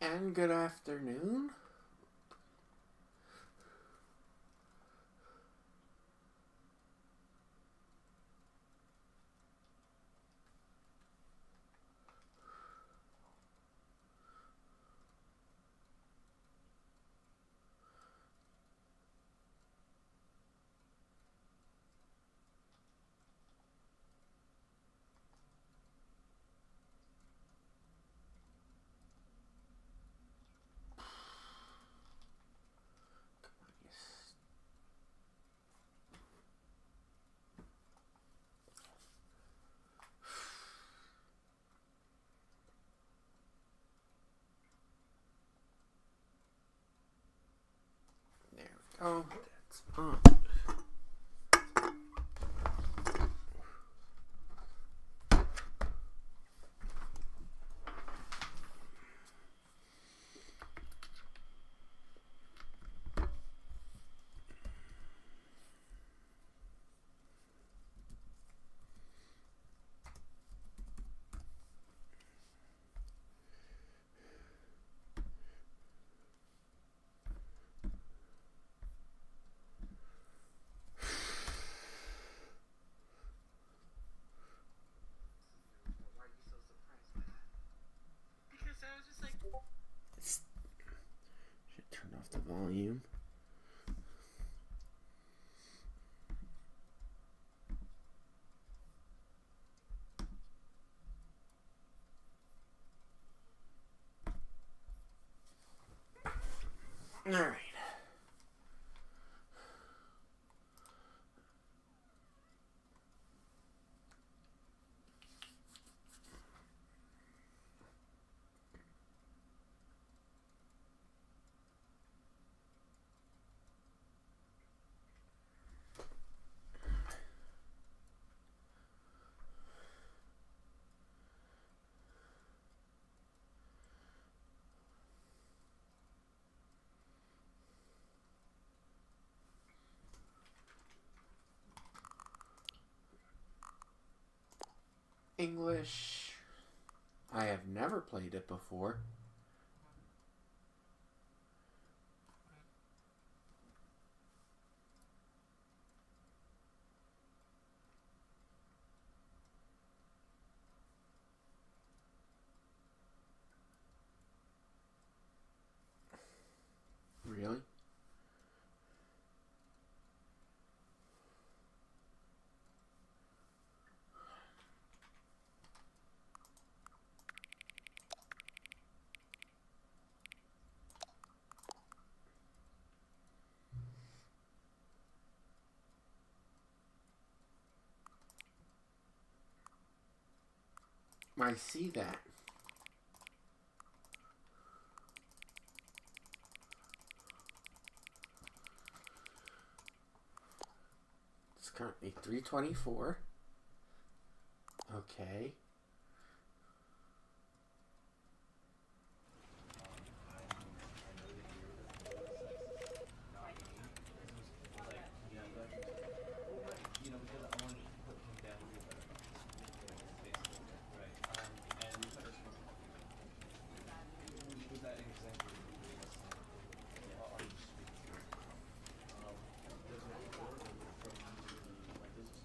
And good afternoon. There we go. That's on. Should turn off the volume. All right. English. I have never played it before. Really? I see that. It's currently 3:24. Okay.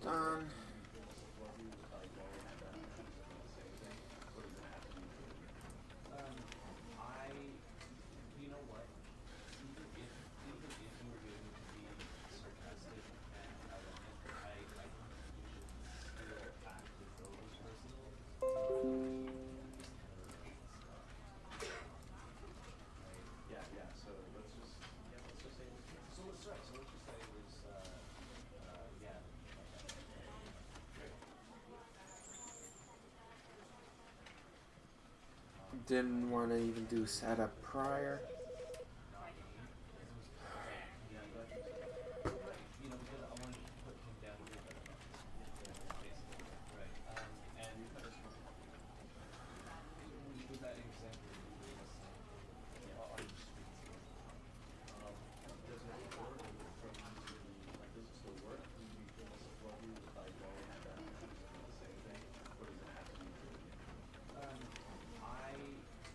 Done. Didn't want to even do setup prior.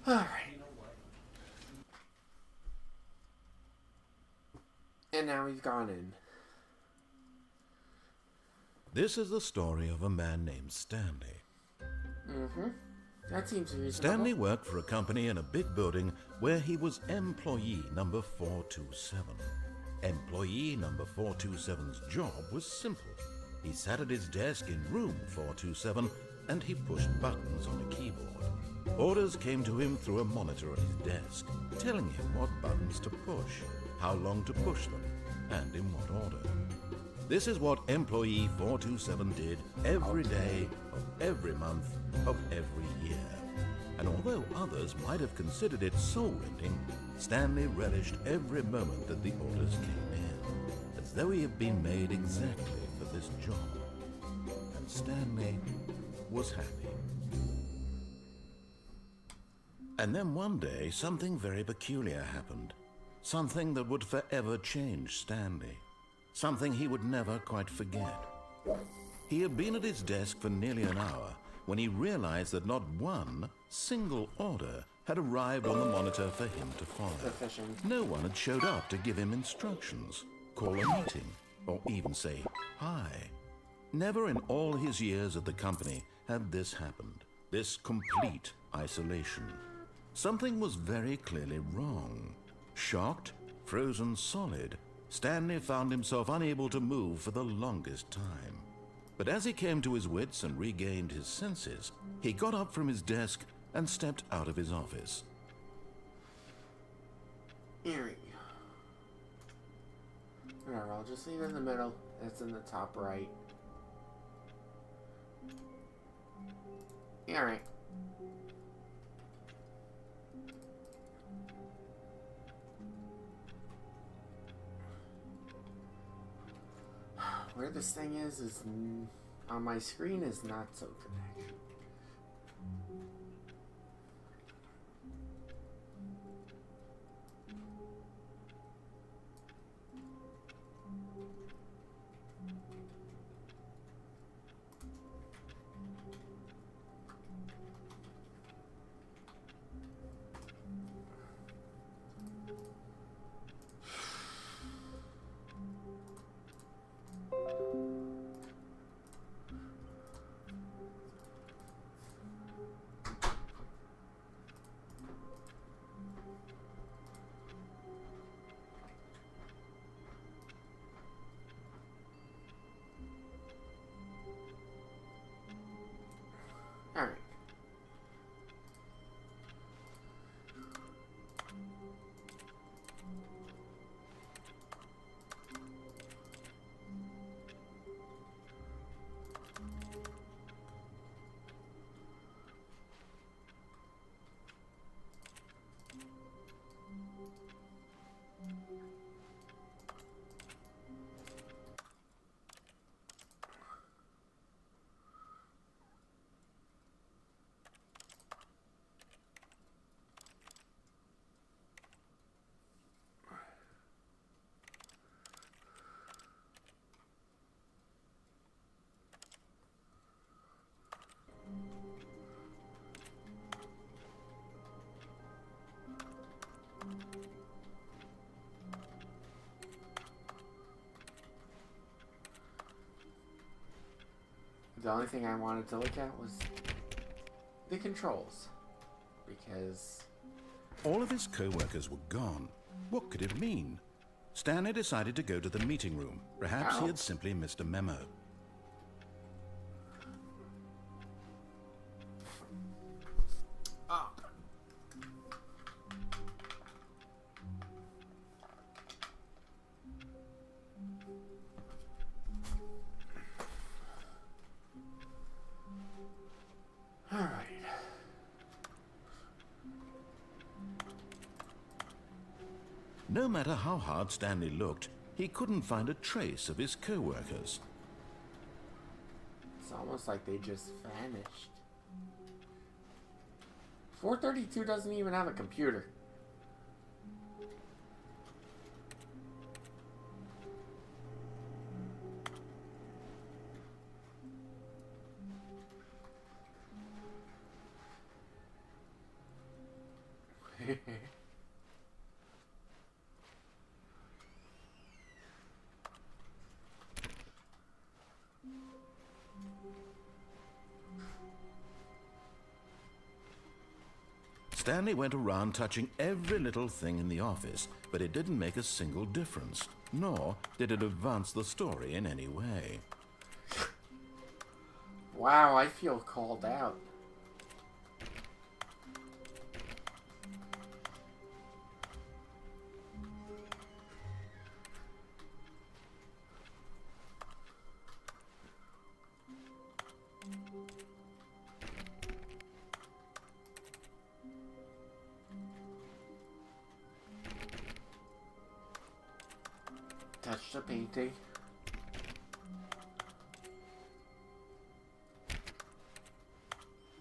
All right. And now we've gone in. This is the story of a man named Stanley. Mm-hmm. That seems reasonable. Stanley worked for a company in a big building where he was employee number 427. Employee number 427's job was simple. He sat at his desk in room 427 and he pushed buttons on a keyboard. Orders came to him through a monitor at his desk, telling him what buttons to push, how long to push them, and in what order. This is what employee 427 did every day of every month of every year. And although others might have considered it soul-rending, Stanley relished every moment that the orders came in, as though he had been made exactly for this job. And Stanley was happy. And then one day, something very peculiar happened. Something that would forever change Stanley. Something he would never quite forget. He had been at his desk for nearly an hour when he realized that not one single order had arrived on the monitor for him to follow. No one had showed up to give him instructions, call a meeting, or even say hi. Never in all his years at the company had this happened, this complete isolation. Something was very clearly wrong. Shocked, frozen solid, Stanley found himself unable to move for the longest time. But as he came to his wits and regained his senses, he got up from his desk and stepped out of his office. Here we go. Alright, I'll just leave it in the middle. It's in the top right. Alright. Where this thing is on my screen is not so good actually. Alright. The only thing I wanted to look at was the controls, because all of his co-workers were gone. What could it mean? Stanley decided to go to the meeting room. Perhaps he had simply missed a memo. No matter how hard Stanley looked, he couldn't find a trace of his co-workers. It's almost like they just vanished. 432 doesn't even have a computer. Stanley went around touching every little thing in the office, but it didn't make a single difference, nor did it advance the story in any way. Wow, I feel called out. Touch the painting.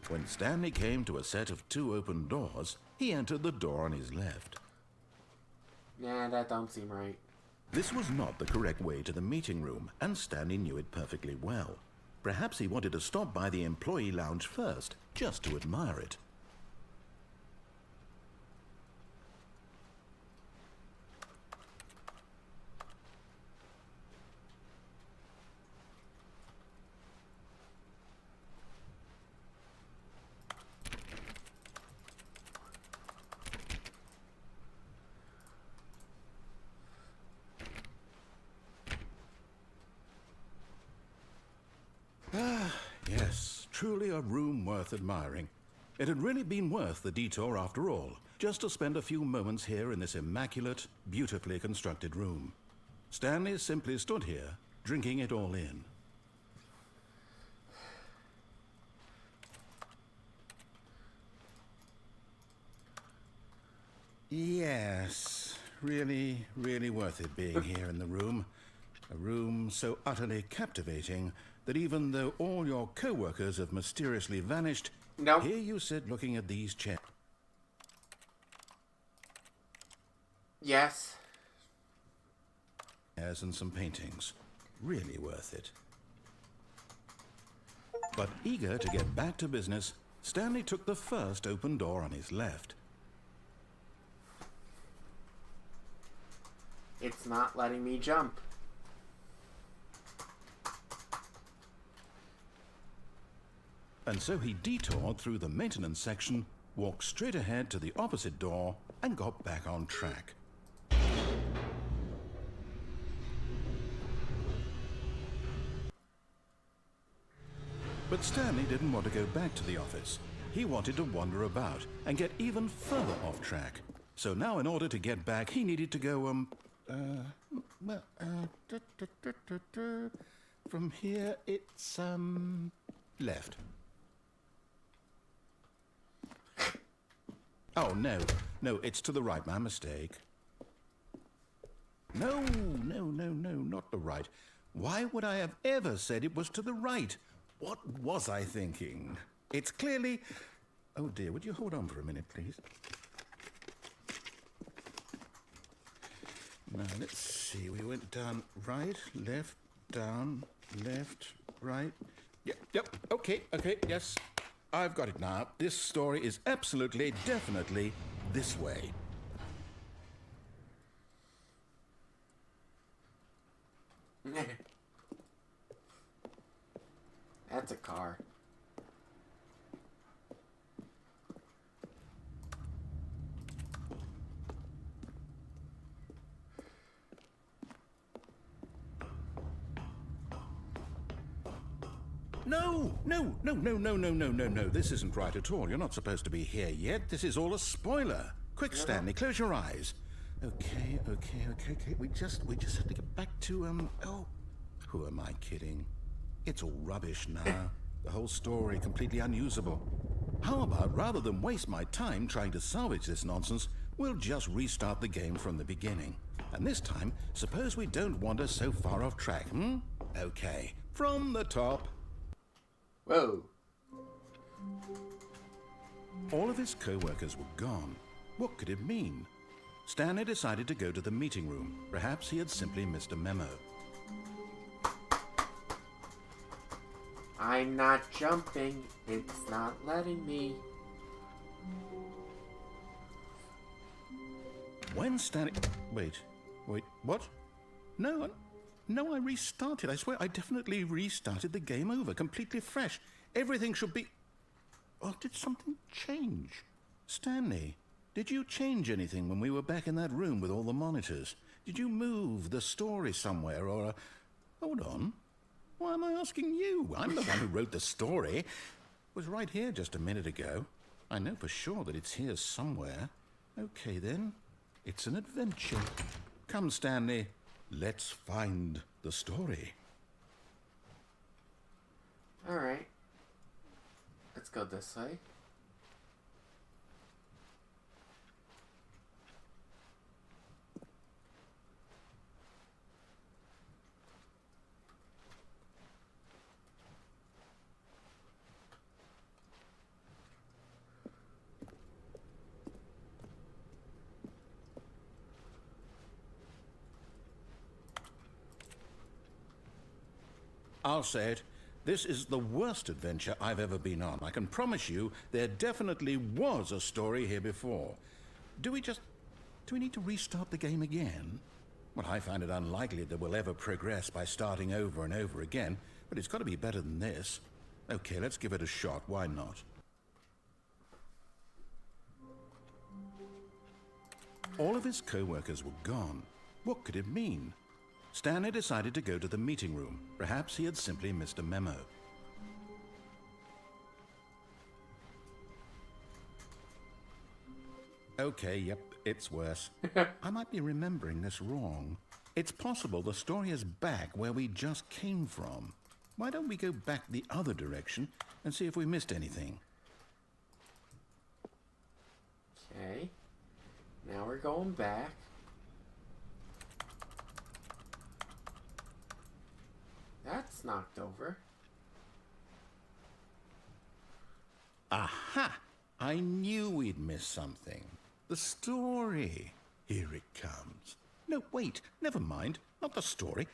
When Stanley came to a set of 2 open doors, he entered the door on his left. Nah, that don't seem right. This was not the correct way to the meeting room, and Stanley knew it perfectly well. Perhaps he wanted to stop by the employee lounge first, just to admire it. Yes, truly a room worth admiring. It had really been worth the detour after all, just to spend a few moments here in this immaculate, beautifully constructed room. Stanley simply stood here, drinking it all in. Yes, really, really worth it being here in the room. A room so utterly captivating that even though all your co-workers have mysteriously vanished, No. here you sit looking at these chairs Yes. and some paintings. Really worth it. But eager to get back to business, Stanley took the first open door on his left. It's not letting me jump. And so he detoured through the maintenance section, walked straight ahead to the opposite door, and got back on track. But Stanley didn't want to go back to the office. He wanted to wander about and get even further off track. So now in order to get back, he needed to go, from here it's, left. Oh, no, it's to the right, my mistake. No, not the right. Why would I have ever said it was to the right? What was I thinking? It's clearly... Oh dear, would you hold on for a minute, please? Now, let's see, we went down right, left, down, left, right. Yep, okay, yes. I've got it now. This story is absolutely, definitely this way. That's a car. No. This isn't right at all. You're not supposed to be here yet. This is all a spoiler. Quick, Stanley, close your eyes. Okay. We just have to get back to, oh, who am I kidding? It's all rubbish now. The whole story completely unusable. How about, rather than waste my time trying to salvage this nonsense, we'll just restart the game from the beginning. And this time, suppose we don't wander so far off track, Okay, from the top. Whoa. All of his co-workers were gone. What could it mean? Stanley decided to go to the meeting room. Perhaps he had simply missed a memo. I'm not jumping. It's not letting me. When Stanley... Wait, what? No, I restarted. I swear I definitely restarted the game over, completely fresh. Everything should be... Oh, did something change? Stanley, did you change anything when we were back in that room with all the monitors? Did you move the story somewhere or... Hold on. Why am I asking you? I'm the one who wrote the story. It was right here just a minute ago. I know for sure that it's here somewhere. Okay, then. It's an adventure. Come, Stanley. Let's find the story. Alright. Let's go this way. I'll say it. This is the worst adventure I've ever been on. I can promise you there definitely was a story here before. Do we need to restart the game again? Well, I find it unlikely that we'll ever progress by starting over and over again, but it's got to be better than this. Okay, let's give it a shot. Why not? All of his co-workers were gone. What could it mean? Stanley decided to go to the meeting room. Perhaps he had simply missed a memo. Okay, yep, it's worse. I might be remembering this wrong. It's possible the story is back where we just came from. Why don't we go back the other direction and see if we missed anything? Okay. Now we're going back. That's knocked over. Aha! I knew we'd missed something. The story. Here it comes. No, wait, never mind. Not the story.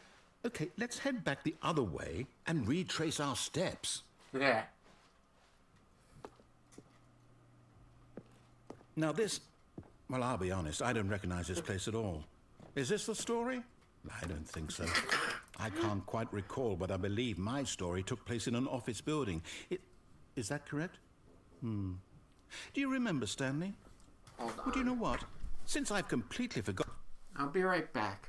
Okay, let's head back the other way and retrace our steps. Yeah. Now this... Well, I'll be honest, I don't recognize this place at all. Is this the story? I don't think so. I can't quite recall, but I believe my story took place in an office building. Is that correct? Do you remember, Stanley? Hold on. Well, do you know what? Since I've completely forgotten... I'll be right back.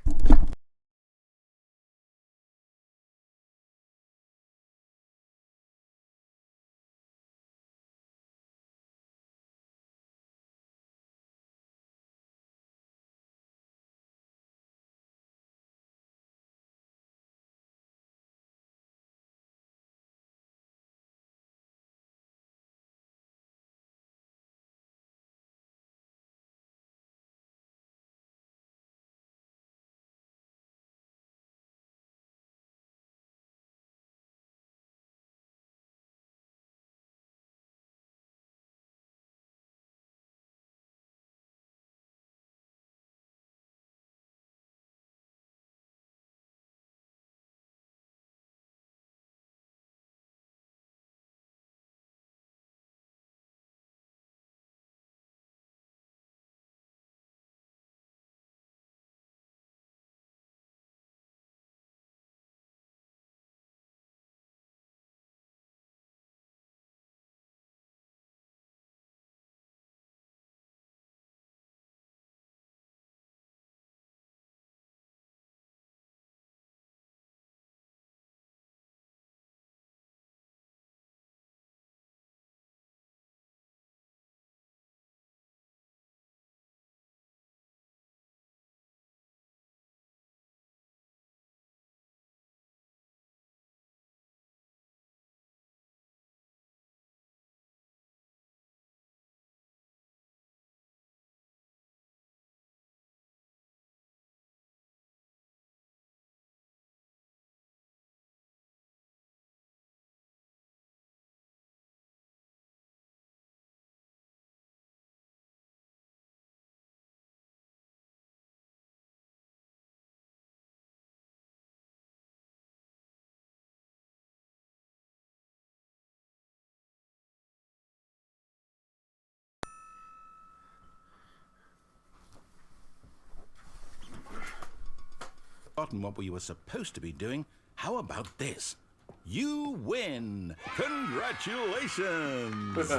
What we were supposed to be doing. How about this? You win! Congratulations!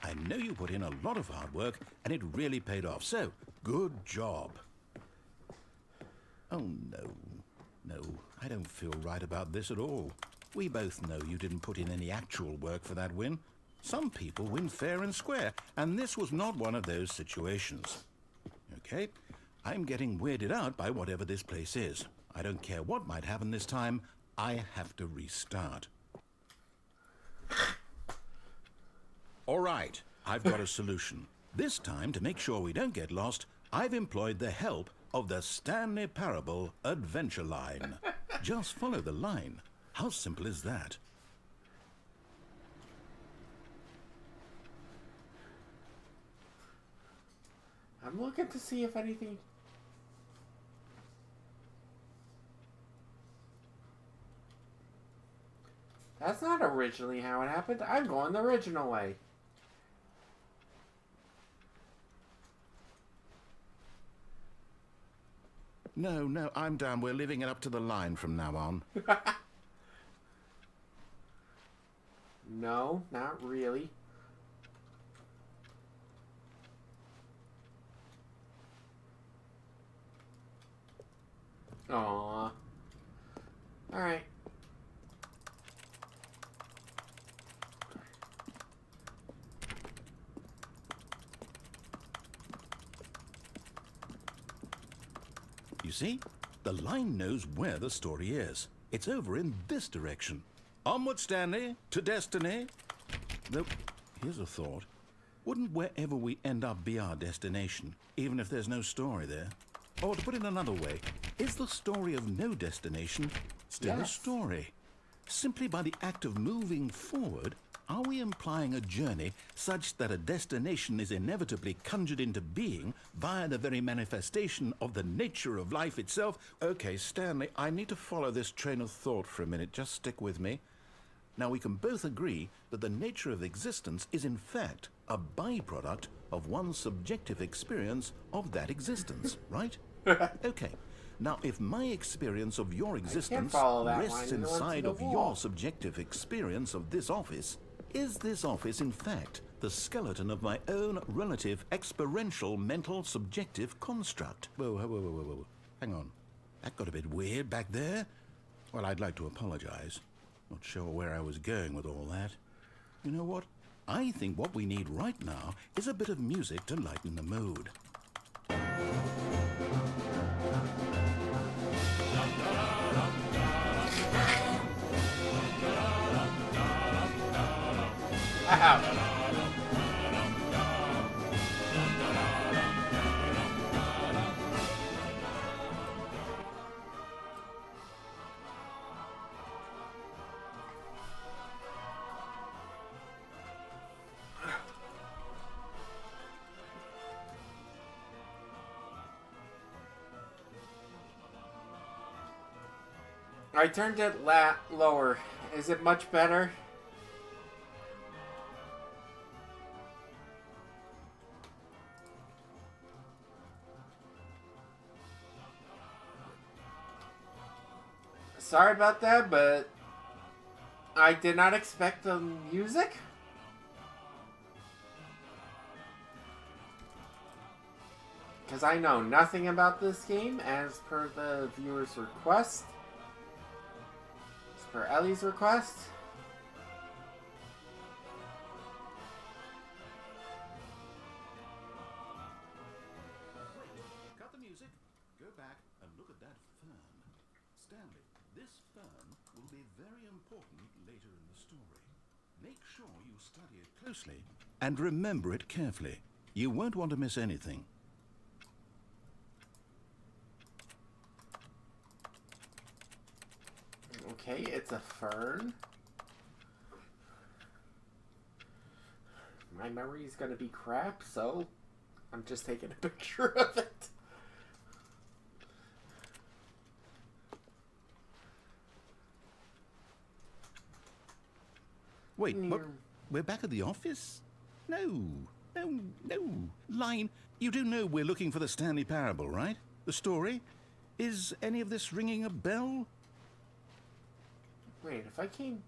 I know you put in a lot of hard work, and it really paid off, so good job. Oh, no. No, I don't feel right about this at all. We both know you didn't put in any actual work for that win. Some people win fair and square, and this was not one of those situations. Okay, I'm getting weirded out by whatever this place is. I don't care what might happen this time. I have to restart. All right, I've got a solution. This time, to make sure we don't get lost, I've employed the help of the Stanley Parable Adventure Line. Just follow the line. How simple is that? I'm looking to see if anything... That's not originally how it happened. I'm going the original way. No, I'm down. We're leaving it up to the line from now on. No, not really. Aww. Alright. You see, the line knows where the story is. It's over in this direction. Onward, Stanley, to destiny. Though, here's a thought. Wouldn't wherever we end up be our destination, even if there's no story there? Or to put it another way, is the story of no destination still a story? Simply by the act of moving forward, are we implying a journey such that a destination is inevitably conjured into being via the very manifestation of the nature of life itself? Okay, Stanley, I need to follow this train of thought for a minute. Just stick with me. Now, we can both agree that the nature of existence is in fact a byproduct of one's subjective experience of that existence, right? Okay. Now, if my experience of your existence rests inside of your subjective experience of this office, is this office, in fact, the skeleton of my own relative experiential mental subjective construct? Whoa. Hang on. That got a bit weird back there. Well, I'd like to apologize. Not sure where I was going with all that. You know what? I think what we need right now is a bit of music to lighten the mood. Ow. I turned it lower. Is it much better? Sorry about that, but I did not expect the music. Because I know nothing about this game as per the viewer's request. As per Ellie's request. Cut the music. Go back and look at that fern. Stanley, this fern will be very important later in the story. Make sure you study it closely and remember it carefully. You won't want to miss anything. Okay, it's a fern. My memory's gonna be crap, so I'm just taking a picture of it. Wait, what? We're back at the office? No. Line, you do know we're looking for the Stanley Parable, right? The story? Is any of this ringing a bell? Wait, if I came...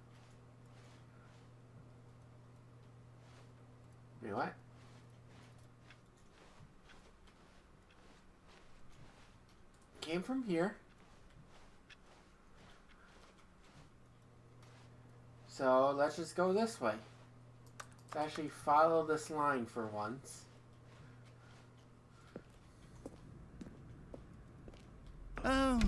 Wait, what? Came from here. So, let's just go this way. Let's actually follow this line for once. Oh,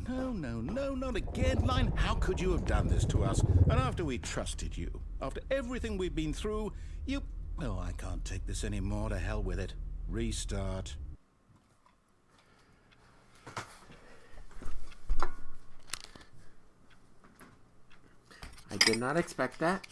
no, not again, Line. How could you have done this to us? And after we trusted you, after everything we've been through, you... Oh, I can't take this anymore. To hell with it. Restart. I did not expect that.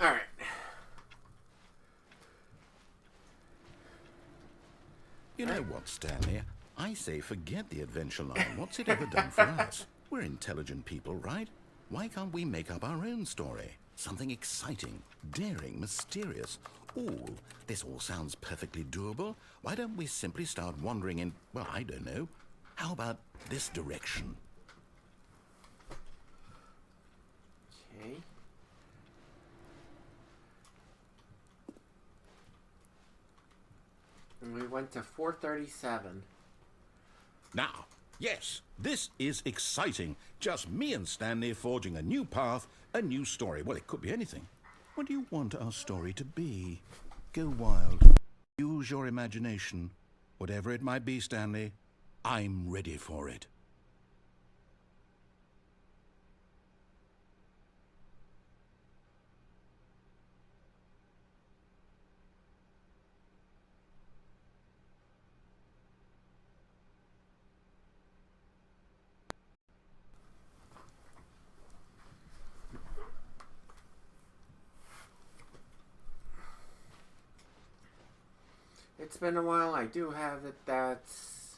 Alright. You know what, Stanley? I say forget the adventure line. What's it ever done for us? We're intelligent people, right? Why can't we make up our own story? Something exciting, daring, mysterious. Ooh, this all sounds perfectly doable. Why don't we simply start wandering in, well, I don't know. How about this direction? Okay. And we went to 437. Now, yes, this is exciting. Just me and Stanley forging a new path, a new story. Well, it could be anything. What do you want our story to be? Go wild. Use your imagination. Whatever it might be, Stanley, I'm ready for it. It's been a while. I do have it. That's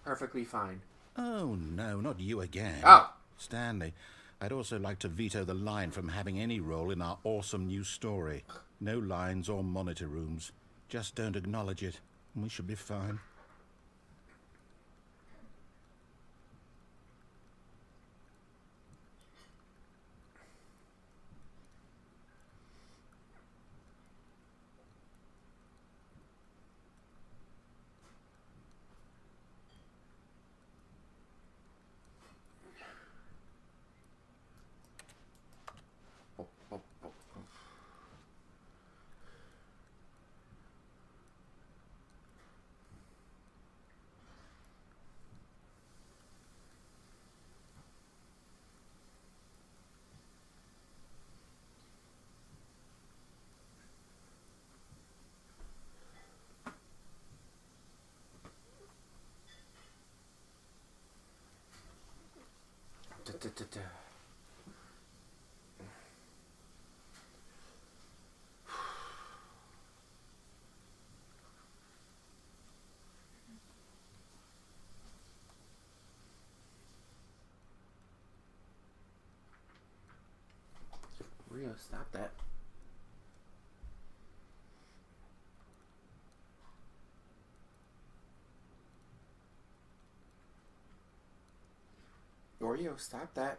perfectly fine. Oh, no, not you again. Oh! Stanley, I'd also like to veto the line from having any role in our awesome new story. No lines or monitor rooms. Just don't acknowledge it, and we should be fine. Rio, stop that. Oreo, stop that.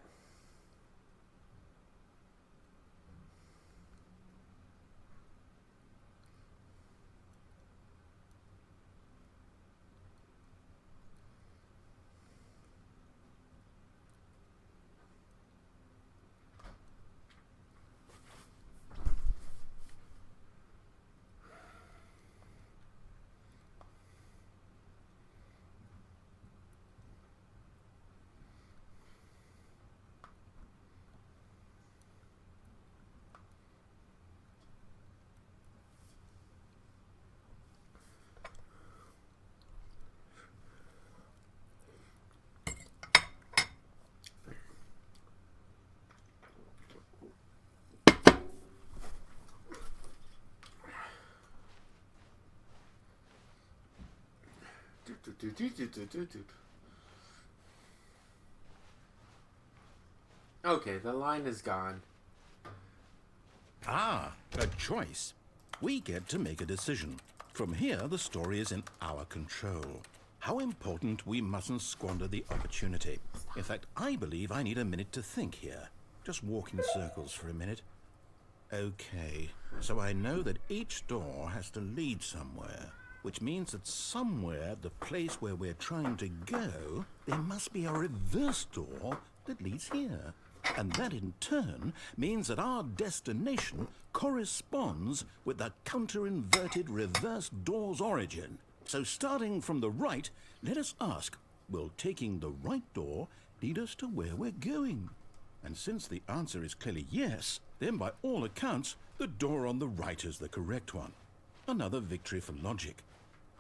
Okay, the line is gone. Ah, a choice. We get to make a decision. From here, the story is in our control. How important we mustn't squander the opportunity. In fact, I believe I need a minute to think here. Just walk in circles for a minute. Okay, so I know that each door has to lead somewhere, which means that somewhere, the place where we're trying to go, there must be a reverse door that leads here. And that in turn means that our destination corresponds with the counter-inverted reverse door's origin. So starting from the right, let us ask, will taking the right door lead us to where we're going? And since the answer is clearly yes, then by all accounts, the door on the right is the correct one. Another victory for logic.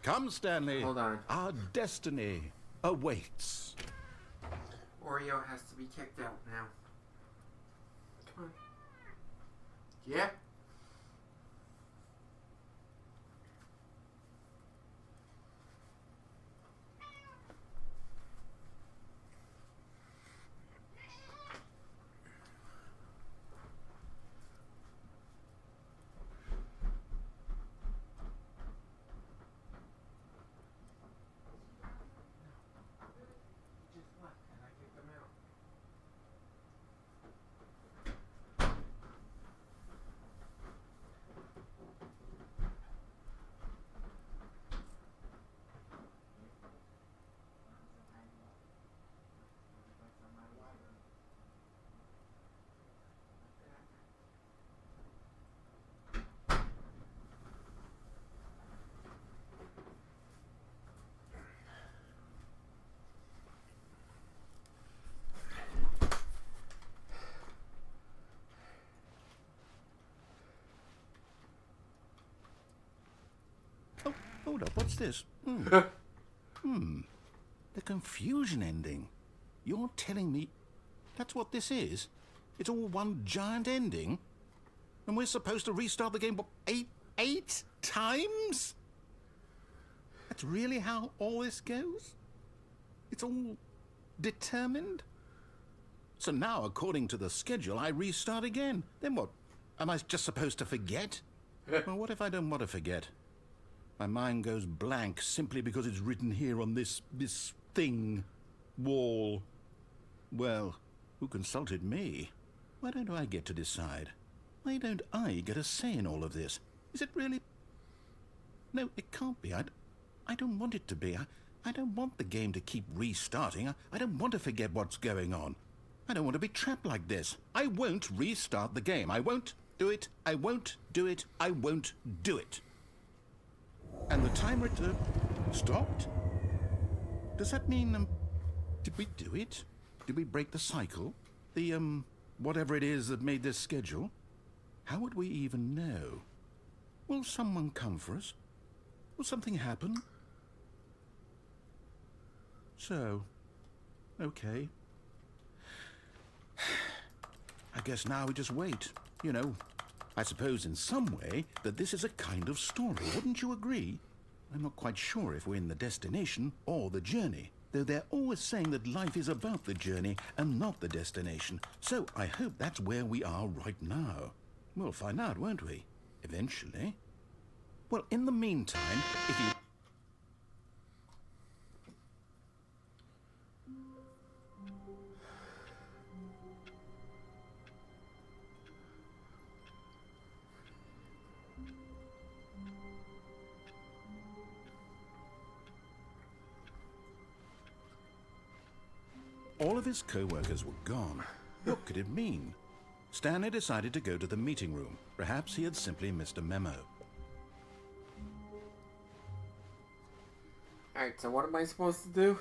Come, Stanley. Hold on. Our destiny awaits. Oreo has to be kicked out now. Come on. Yeah? Oh, hold up, what's this? The confusion ending. You're telling me that's what this is? It's all one giant ending? And we're supposed to restart the game, what, eight times? That's really how all this goes? It's all determined? So now, according to the schedule, I restart again. Then what? Am I just supposed to forget? Well, what if I don't want to forget? My mind goes blank simply because it's written here on this thing, wall. Well, who consulted me? Why don't I get to decide? Why don't I get a say in all of this? Is it really? No, it can't be. I don't want it to be. I don't want the game to keep restarting. I don't want to forget what's going on. I don't want to be trapped like this. I won't restart the game. I won't do it. I won't do it. I won't do it. And the timer stopped? Does that mean, did we do it? Did we break the cycle? The, whatever it is that made this schedule? How would we even know? Will someone come for us? Will something happen? So, okay. I guess now we just wait, you know. I suppose in some way that this is a kind of story, wouldn't you agree? I'm not quite sure if we're in the destination or the journey, though they're always saying that life is about the journey and not the destination. So I hope that's where we are right now. We'll find out, won't we? Eventually. Well, in the meantime, if you... All of his co-workers were gone. What could it mean? Stanley decided to go to the meeting room. Perhaps he had simply missed a memo. Alright, so what am I supposed to do?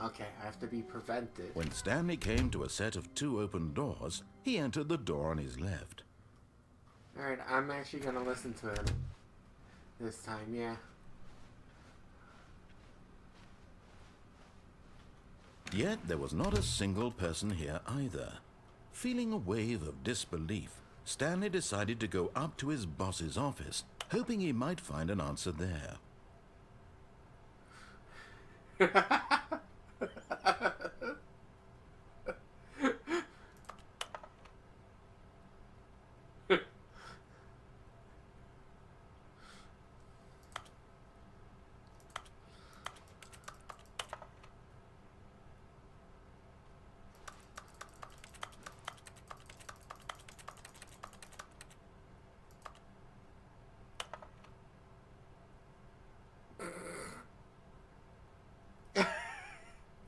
Okay, I have to be prevented. When Stanley came to a set of 2 open doors, he entered the door on his left. Alright, I'm actually gonna listen to him. This time, yeah. Yet there was not a single person here either. Feeling a wave of disbelief, Stanley decided to go up to his boss's office hoping he might find an answer there.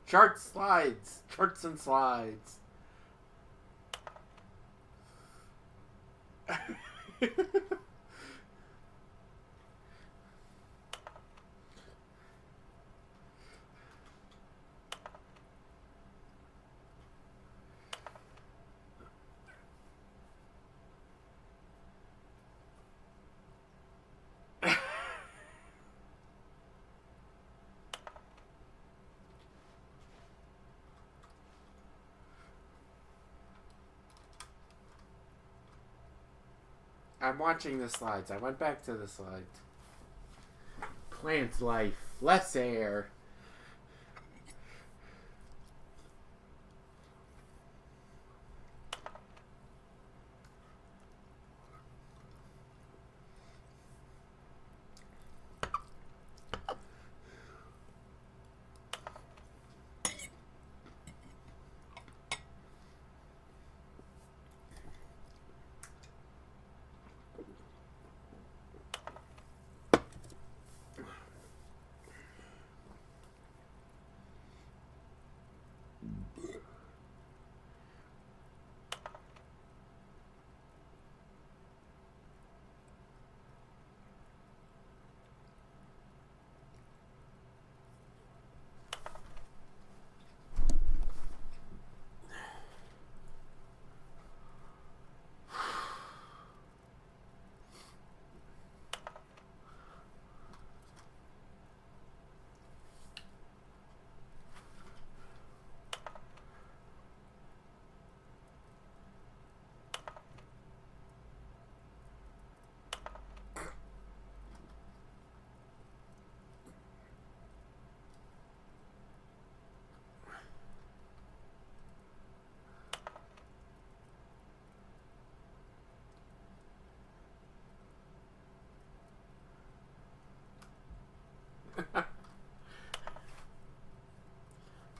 Chart slides. Charts and slides. I'm watching the slides. I went back to the slides. Plant life. Less air.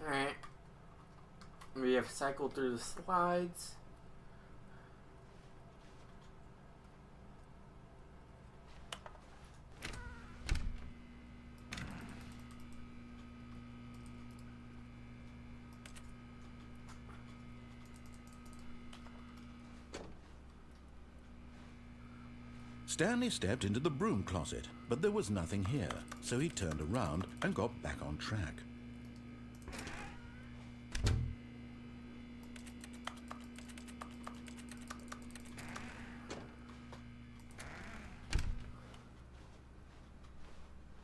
Alright. We have cycled through the slides. Stanley stepped into the broom closet, but there was nothing here, so he turned around and got back on track.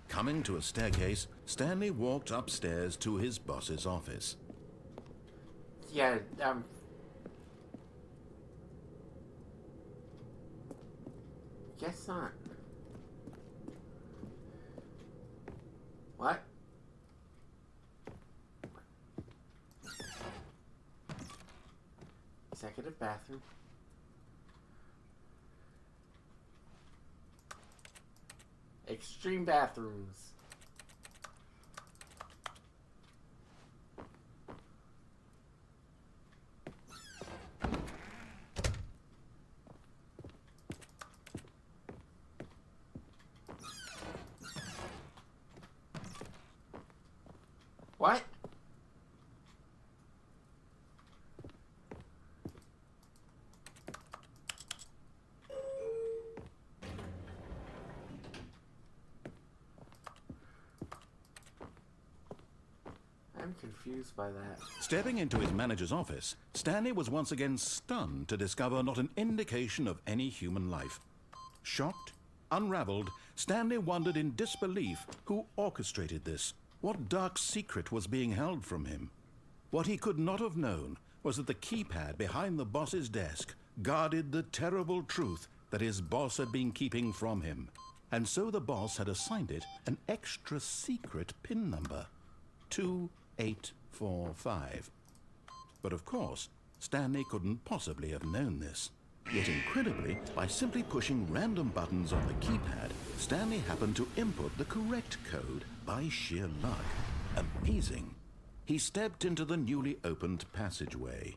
Coming to a staircase, Stanley walked upstairs to his boss's office. Yeah, guess not. What? Executive bathroom. Extreme bathrooms. What? I'm confused by that. Stepping into his manager's office, Stanley was once again stunned to discover not an indication of any human life. Shocked, unraveled, Stanley wondered in disbelief who orchestrated this. What dark secret was being held from him? What he could not have known was that the keypad behind the boss's desk guarded the terrible truth that his boss had been keeping from him. and so the boss had assigned it an extra secret PIN number, 2845. But of course, Stanley couldn't possibly have known this. Yet incredibly, by simply pushing random buttons on the keypad, Stanley happened to input the correct code by sheer luck. Amazing. He stepped into the newly opened passageway.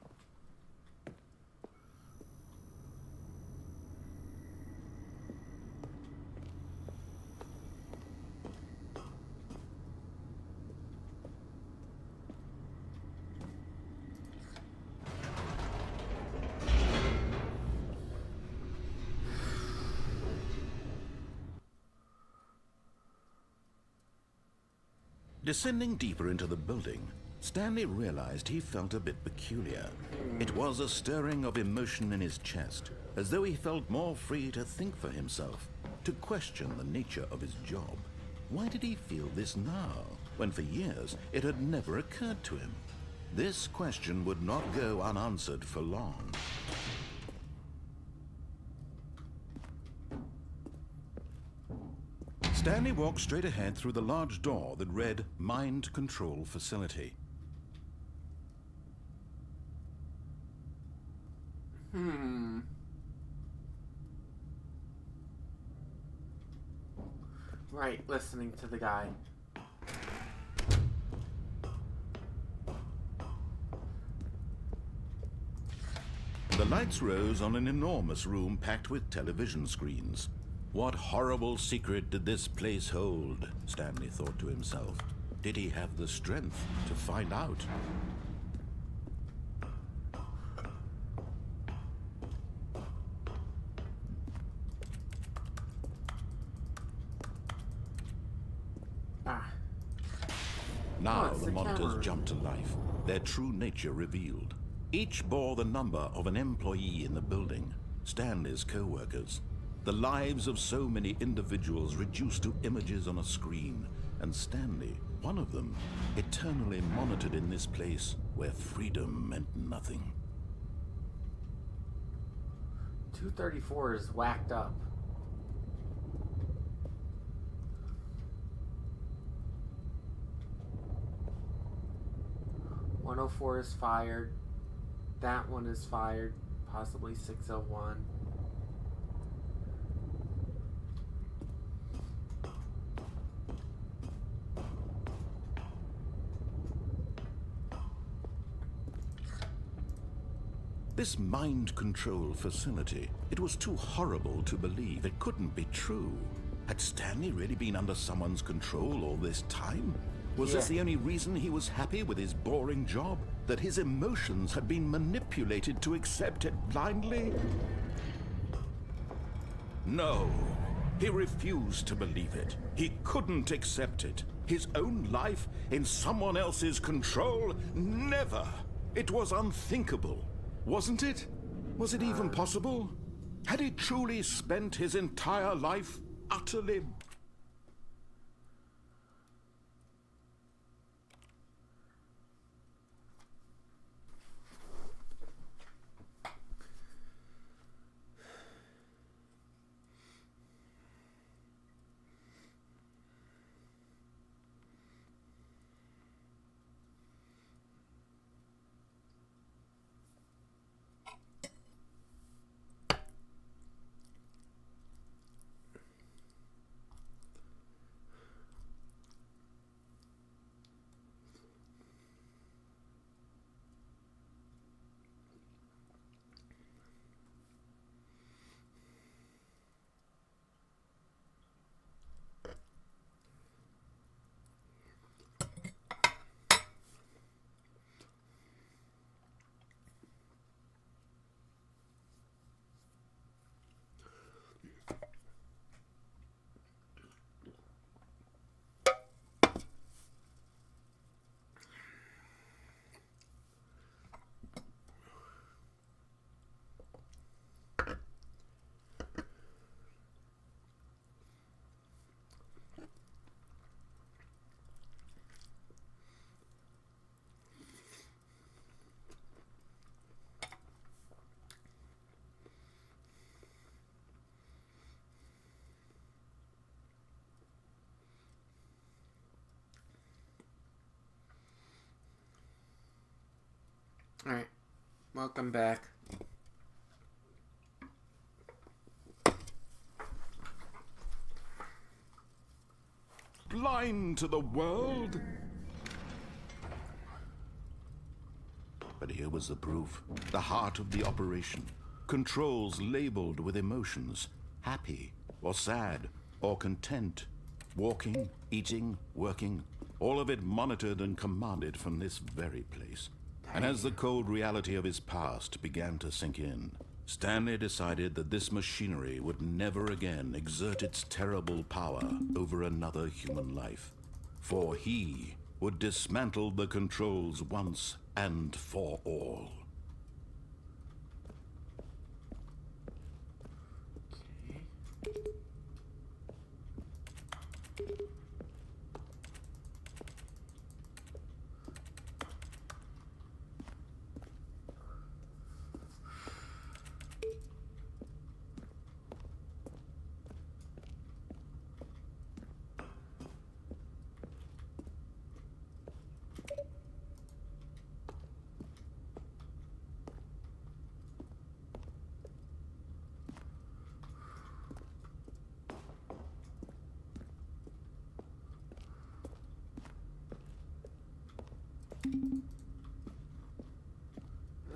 Descending deeper into the building, Stanley realized he felt a bit peculiar. It was a stirring of emotion in his chest, as though he felt more free to think for himself, to question the nature of his job. Why did he feel this now, when for years it had never occurred to him? This question would not go unanswered for long. Stanley walked straight ahead through the large door that read Mind Control Facility. Right, listening to the guy. The lights rose on an enormous room packed with television screens. What horrible secret did this place hold? Stanley thought to himself. Did he have the strength to find out? Now the monitors jumped to life, their true nature revealed. Each bore the number of an employee in the building, Stanley's co-workers. The lives of so many individuals reduced to images on a screen, and Stanley, one of them, eternally monitored in this place where freedom meant nothing. 234 is whacked up. .104 is fired. That one is fired. Possibly 601. This mind control facility, it was too horrible to believe. It couldn't be true. Had Stanley really been under someone's control all this time? Was this the only reason he was happy with his boring job? That his emotions had been manipulated to accept it blindly? No, he refused to believe it. He couldn't accept it. His own life in someone else's control? Never! It was unthinkable. Wasn't it? Was it even possible? Had he truly spent his entire life utterly... Alright. Welcome back. Blind to the world? But here was the proof. The heart of the operation. Controls labeled with emotions. Happy, or sad, or content. Walking, eating, working. All of it monitored and commanded from this very place. And as the cold reality of his past began to sink in, Stanley decided that this machinery would never again exert its terrible power over another human life. For he would dismantle the controls once and for all.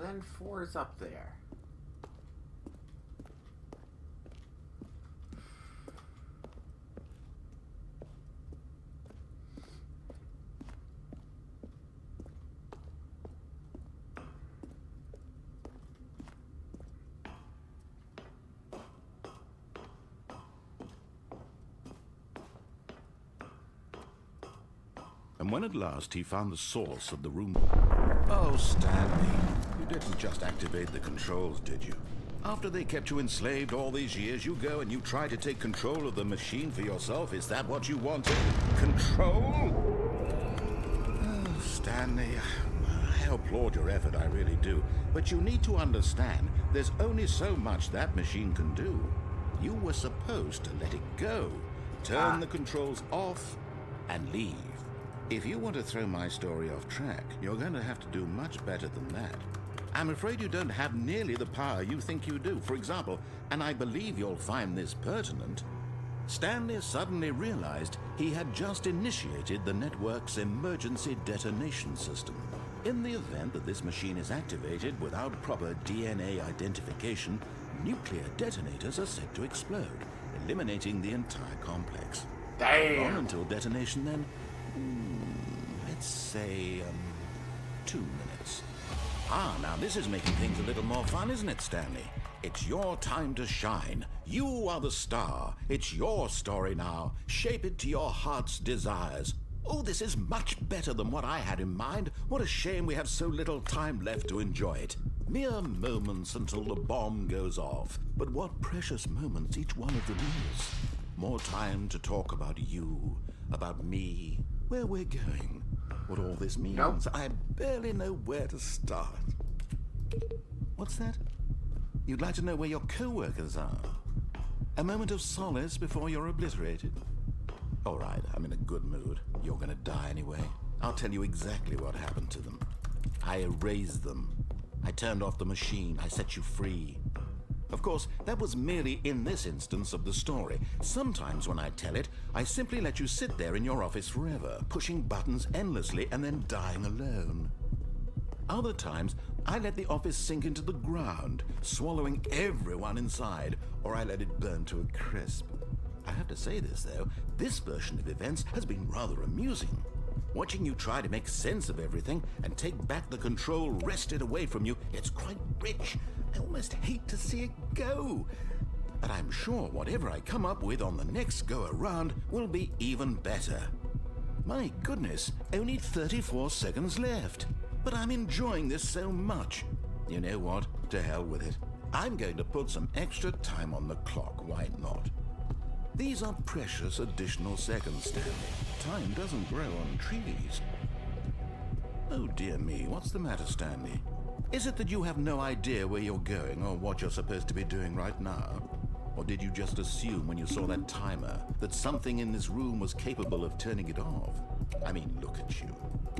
And then 4's up there. And when at last he found the source of the room... Oh, Stanley, you didn't just activate the controls, did you? After they kept you enslaved all these years, you go and you try to take control of the machine for yourself. Is that what you wanted? Control? Oh, Stanley, I applaud your effort, I really do. But you need to understand, there's only so much that machine can do. You were supposed to let it go. Turn the controls off and leave. If you want to throw my story off track, you're going to have to do much better than that. I'm afraid you don't have nearly the power you think you do. For example, and I believe you'll find this pertinent, Stanley suddenly realized he had just initiated the network's emergency detonation system. In the event that this machine is activated without proper DNA identification, nuclear detonators are set to explode, eliminating the entire complex. Damn! On until detonation then, let's say, 2 minutes. Now this is making things a little more fun, isn't it, Stanley? It's your time to shine. You are the star. It's your story now. Shape it to your heart's desires. Oh, this is much better than what I had in mind. What a shame we have so little time left to enjoy it. Mere moments until the bomb goes off. But what precious moments each one of them is. More time to talk about you, about me, where we're going, what all this means. Nope. I barely know where to start. What's that? You'd like to know where your co-workers are? A moment of solace before you're obliterated? All right, I'm in a good mood. You're gonna die anyway. I'll tell you exactly what happened to them. I erased them. I turned off the machine. I set you free. Of course, that was merely in this instance of the story. Sometimes when I tell it, I simply let you sit there in your office forever, pushing buttons endlessly and then dying alone. Other times, I let the office sink into the ground, swallowing everyone inside, or I let it burn to a crisp. I have to say this, though, this version of events has been rather amusing. Watching you try to make sense of everything and take back the control wrested away from you, it's quite rich. I almost hate to see it go. But I'm sure whatever I come up with on the next go-around will be even better. My goodness, only 34 seconds left. But I'm enjoying this so much. You know what? To hell with it. I'm going to put some extra time on the clock, why not? These are precious additional seconds, Stanley. Time doesn't grow on trees. Oh dear me, what's the matter, Stanley? Is it that you have no idea where you're going or what you're supposed to be doing right now? Or did you just assume when you saw that timer that something in this room was capable of turning it off? I mean, look at you.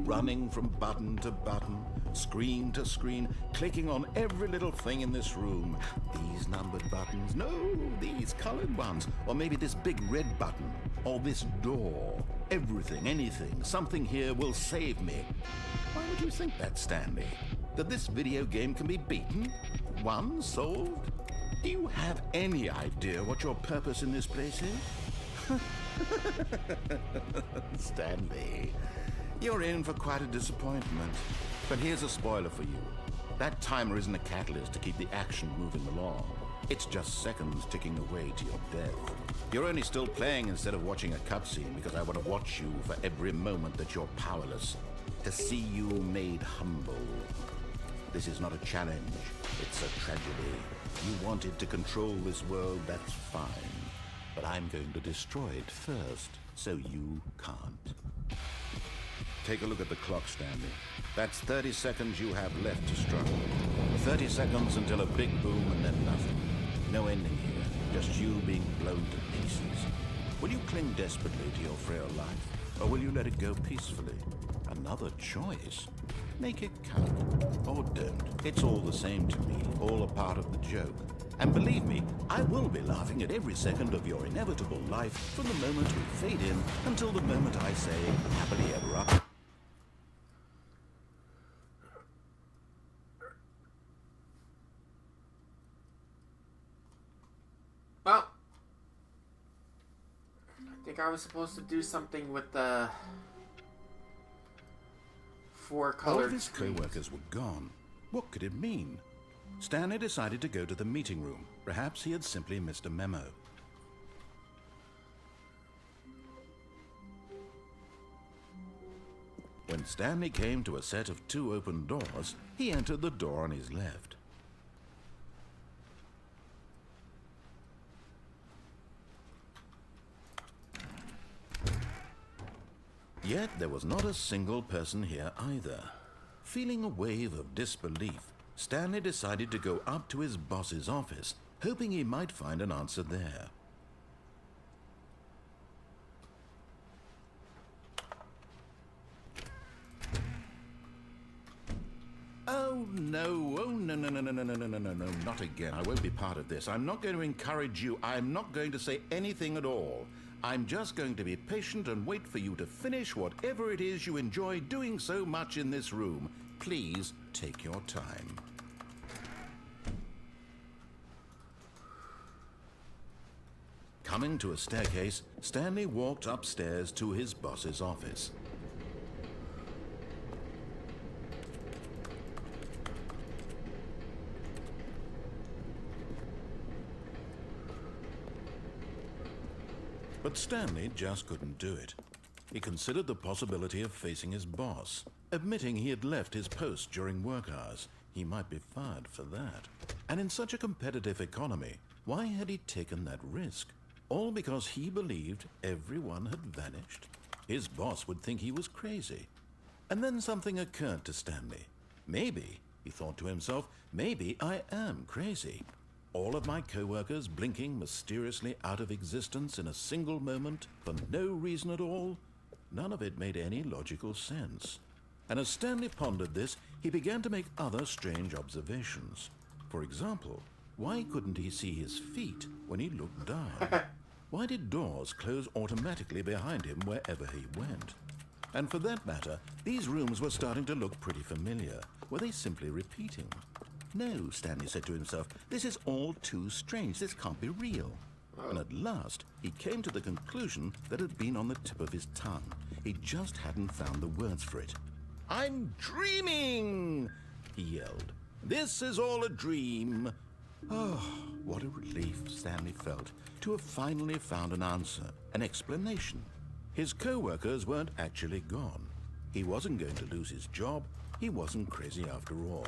running from button to button, screen to screen, clicking on every little thing in this room. These numbered buttons, no, these colored ones, or maybe this big red button, or this door. Everything, anything, something here will save me. Why would you think that, Stanley? That this video game can be beaten? Won? Solved? Do you have any idea what your purpose in this place is? Stanley, you're in for quite a disappointment. But here's a spoiler for you. That timer isn't a catalyst to keep the action moving along. It's just seconds ticking away to your death. You're only still playing instead of watching a cutscene because I want to watch you for every moment that you're powerless, to see you made humble. This is not a challenge, it's a tragedy. You wanted to control this world, that's fine. But I'm going to destroy it first, so you can't. Take a look at the clock, Stanley. That's 30 seconds you have left to struggle. 30 seconds until a big boom and then nothing. No ending here, just you being blown to pieces. Will you cling desperately to your frail life, or will you let it go peacefully? Another choice. Make it count, or don't. It's all the same to me, all a part of the joke. And believe me, I will be laughing at every second of your inevitable life from the moment we fade in until the moment I say, happily ever after. Well, I think I was supposed to do something with the four colored. All of his co-workers were gone. What could it mean? Stanley decided to go to the meeting room. Perhaps he had simply missed a memo. When Stanley came to a set of 2 open doors, he entered the door on his left. Yet there was not a single person here either. Feeling a wave of disbelief, Stanley decided to go up to his boss's office, hoping he might find an answer there. Oh no, no, not again. I won't be part of this. I'm not going to encourage you. I'm not going to say anything at all. I'm just going to be patient and wait for you to finish whatever it is you enjoy doing so much in this room. Please take your time. Coming to a staircase, Stanley walked upstairs to his boss's office. But Stanley just couldn't do it. He considered the possibility of facing his boss, admitting he had left his post during work hours. He might be fired for that. And in such a competitive economy, why had he taken that risk? All because he believed everyone had vanished? His boss would think he was crazy. And then something occurred to Stanley. Maybe, he thought to himself, maybe I am crazy. All of my co-workers blinking mysteriously out of existence in a single moment for no reason at all? None of it made any logical sense. And as Stanley pondered this, he began to make other strange observations. For example, why couldn't he see his feet when he looked down? Why did doors close automatically behind him wherever he went? And for that matter, these rooms were starting to look pretty familiar. Were they simply repeating? No, Stanley said to himself, this is all too strange. This can't be real. And at last, he came to the conclusion that had been on the tip of his tongue. He just hadn't found the words for it. I'm dreaming, he yelled. This is all a dream. Oh, what a relief Stanley felt to have finally found an answer, an explanation. His co-workers weren't actually gone. He wasn't going to lose his job. He wasn't crazy after all.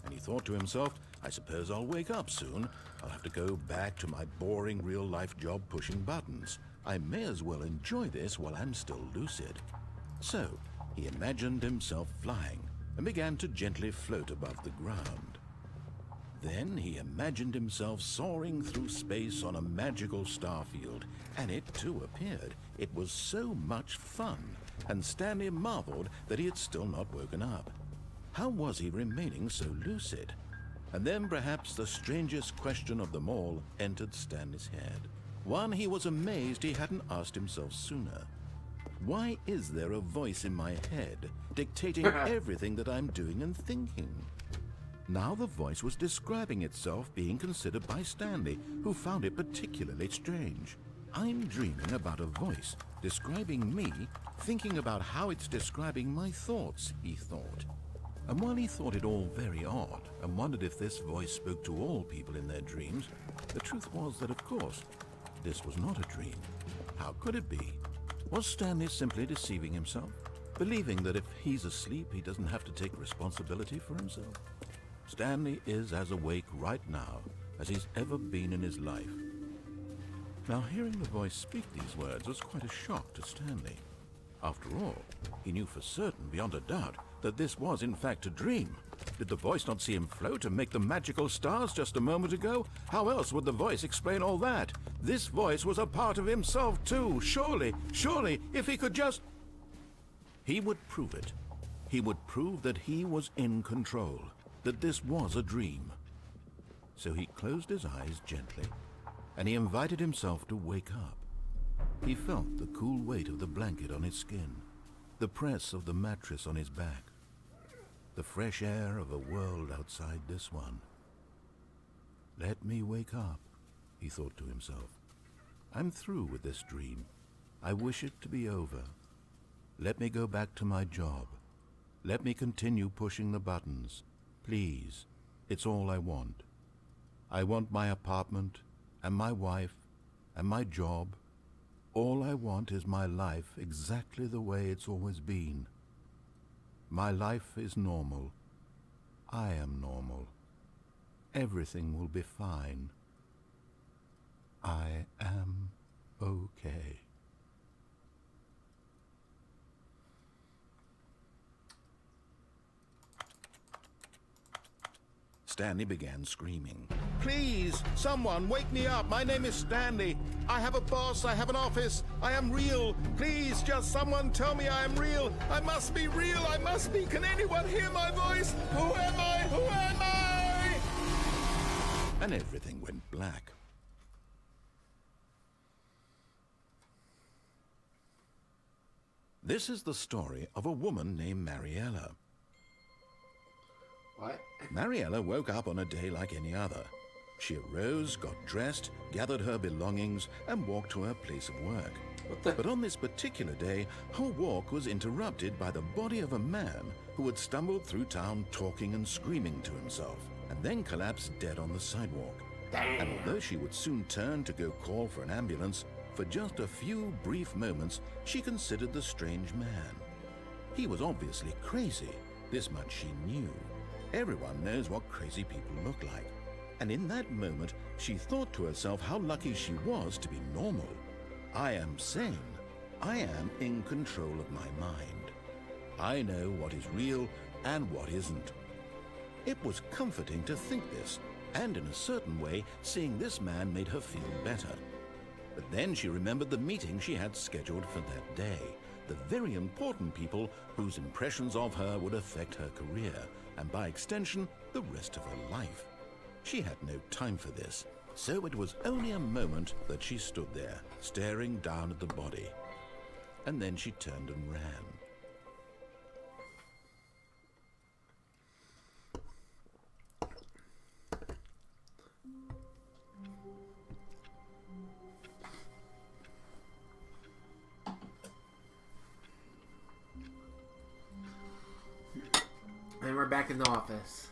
And he thought to himself, I suppose I'll wake up soon. I'll have to go back to my boring real-life job pushing buttons. I may as well enjoy this while I'm still lucid. So, he imagined himself flying and began to gently float above the ground. Then he imagined himself soaring through space on a magical starfield, and it too appeared. It was so much fun. and Stanley marveled that he had still not woken up. How was he remaining so lucid? And then perhaps the strangest question of them all entered Stanley's head. One he was amazed he hadn't asked himself sooner. Why is there a voice in my head dictating everything that I'm doing and thinking? Now the voice was describing itself being considered by Stanley, who found it particularly strange. I'm dreaming about a voice describing me, thinking about how it's describing my thoughts, he thought. And while he thought it all very odd and wondered if this voice spoke to all people in their dreams, the truth was that, of course, this was not a dream. How could it be? Was Stanley simply deceiving himself, believing that if he's asleep, he doesn't have to take responsibility for himself? Stanley is as awake right now as he's ever been in his life. Now, hearing the voice speak these words was quite a shock to Stanley. After all, he knew for certain, beyond a doubt, that this was in fact a dream. Did the voice not see him float and make the magical stars just a moment ago? How else would the voice explain all that? This voice was a part of himself too. Surely, if he could just... He would prove it. He would prove that he was in control, that this was a dream. So he closed his eyes gently, and he invited himself to wake up. He felt the cool weight of the blanket on his skin, the press of the mattress on his back, the fresh air of a world outside this one. Let me wake up, he thought to himself. I'm through with this dream. I wish it to be over. Let me go back to my job. Let me continue pushing the buttons. Please, it's all I want. I want my apartment, and my wife, and my job. All I want is my life exactly the way it's always been. My life is normal. I am normal. Everything will be fine. I am okay. Stanley began screaming. Please, someone, wake me up. My name is Stanley. I have a boss. I have an office. I am real. Please, just someone tell me I am real. I must be real. I must be. Can anyone hear my voice? Who am I? Who am I? And everything went black. This is the story of a woman named Mariella. What? Mariella woke up on a day like any other. She arose, got dressed, gathered her belongings, and walked to her place of work. But on this particular day, her walk was interrupted by the body of a man who had stumbled through town talking and screaming to himself, and then collapsed dead on the sidewalk. Damn. And although she would soon turn to go call for an ambulance, for just a few brief moments, she considered the strange man. He was obviously crazy. This much she knew. Everyone knows what crazy people look like. And in that moment, she thought to herself how lucky she was to be normal. I am sane. I am in control of my mind. I know what is real and what isn't. It was comforting to think this, and in a certain way, seeing this man made her feel better. But then she remembered the meeting she had scheduled for that day, the very important people whose impressions of her would affect her career, and by extension, the rest of her life. She had no time for this, so it was only a moment that she stood there, staring down at the body. And then she turned and ran. And we're back in the office.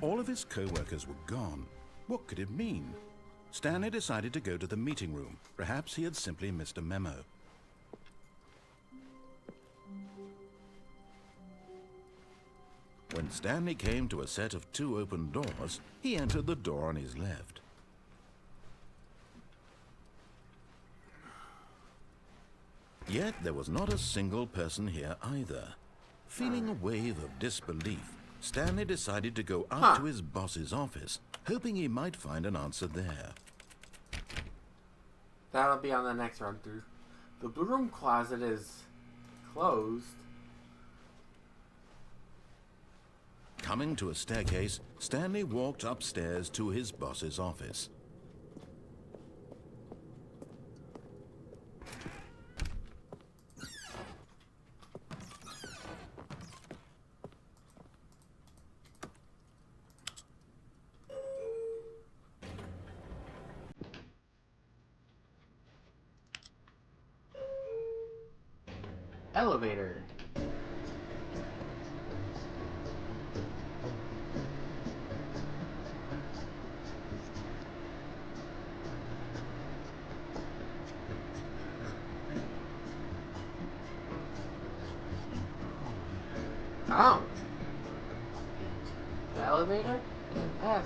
All of his co-workers were gone. What could it mean? Stanley decided to go to the meeting room. Perhaps he had simply missed a memo. When Stanley came to a set of 2 open doors, he entered the door on his left. Yet there was not a single person here either. Feeling a wave of disbelief, Stanley decided to go up to his boss's office, hoping he might find an answer there. That'll be on the next run through. The broom closet is closed. Coming to a staircase, Stanley walked upstairs to his boss's office. Elevator. Oh. The elevator? Yes.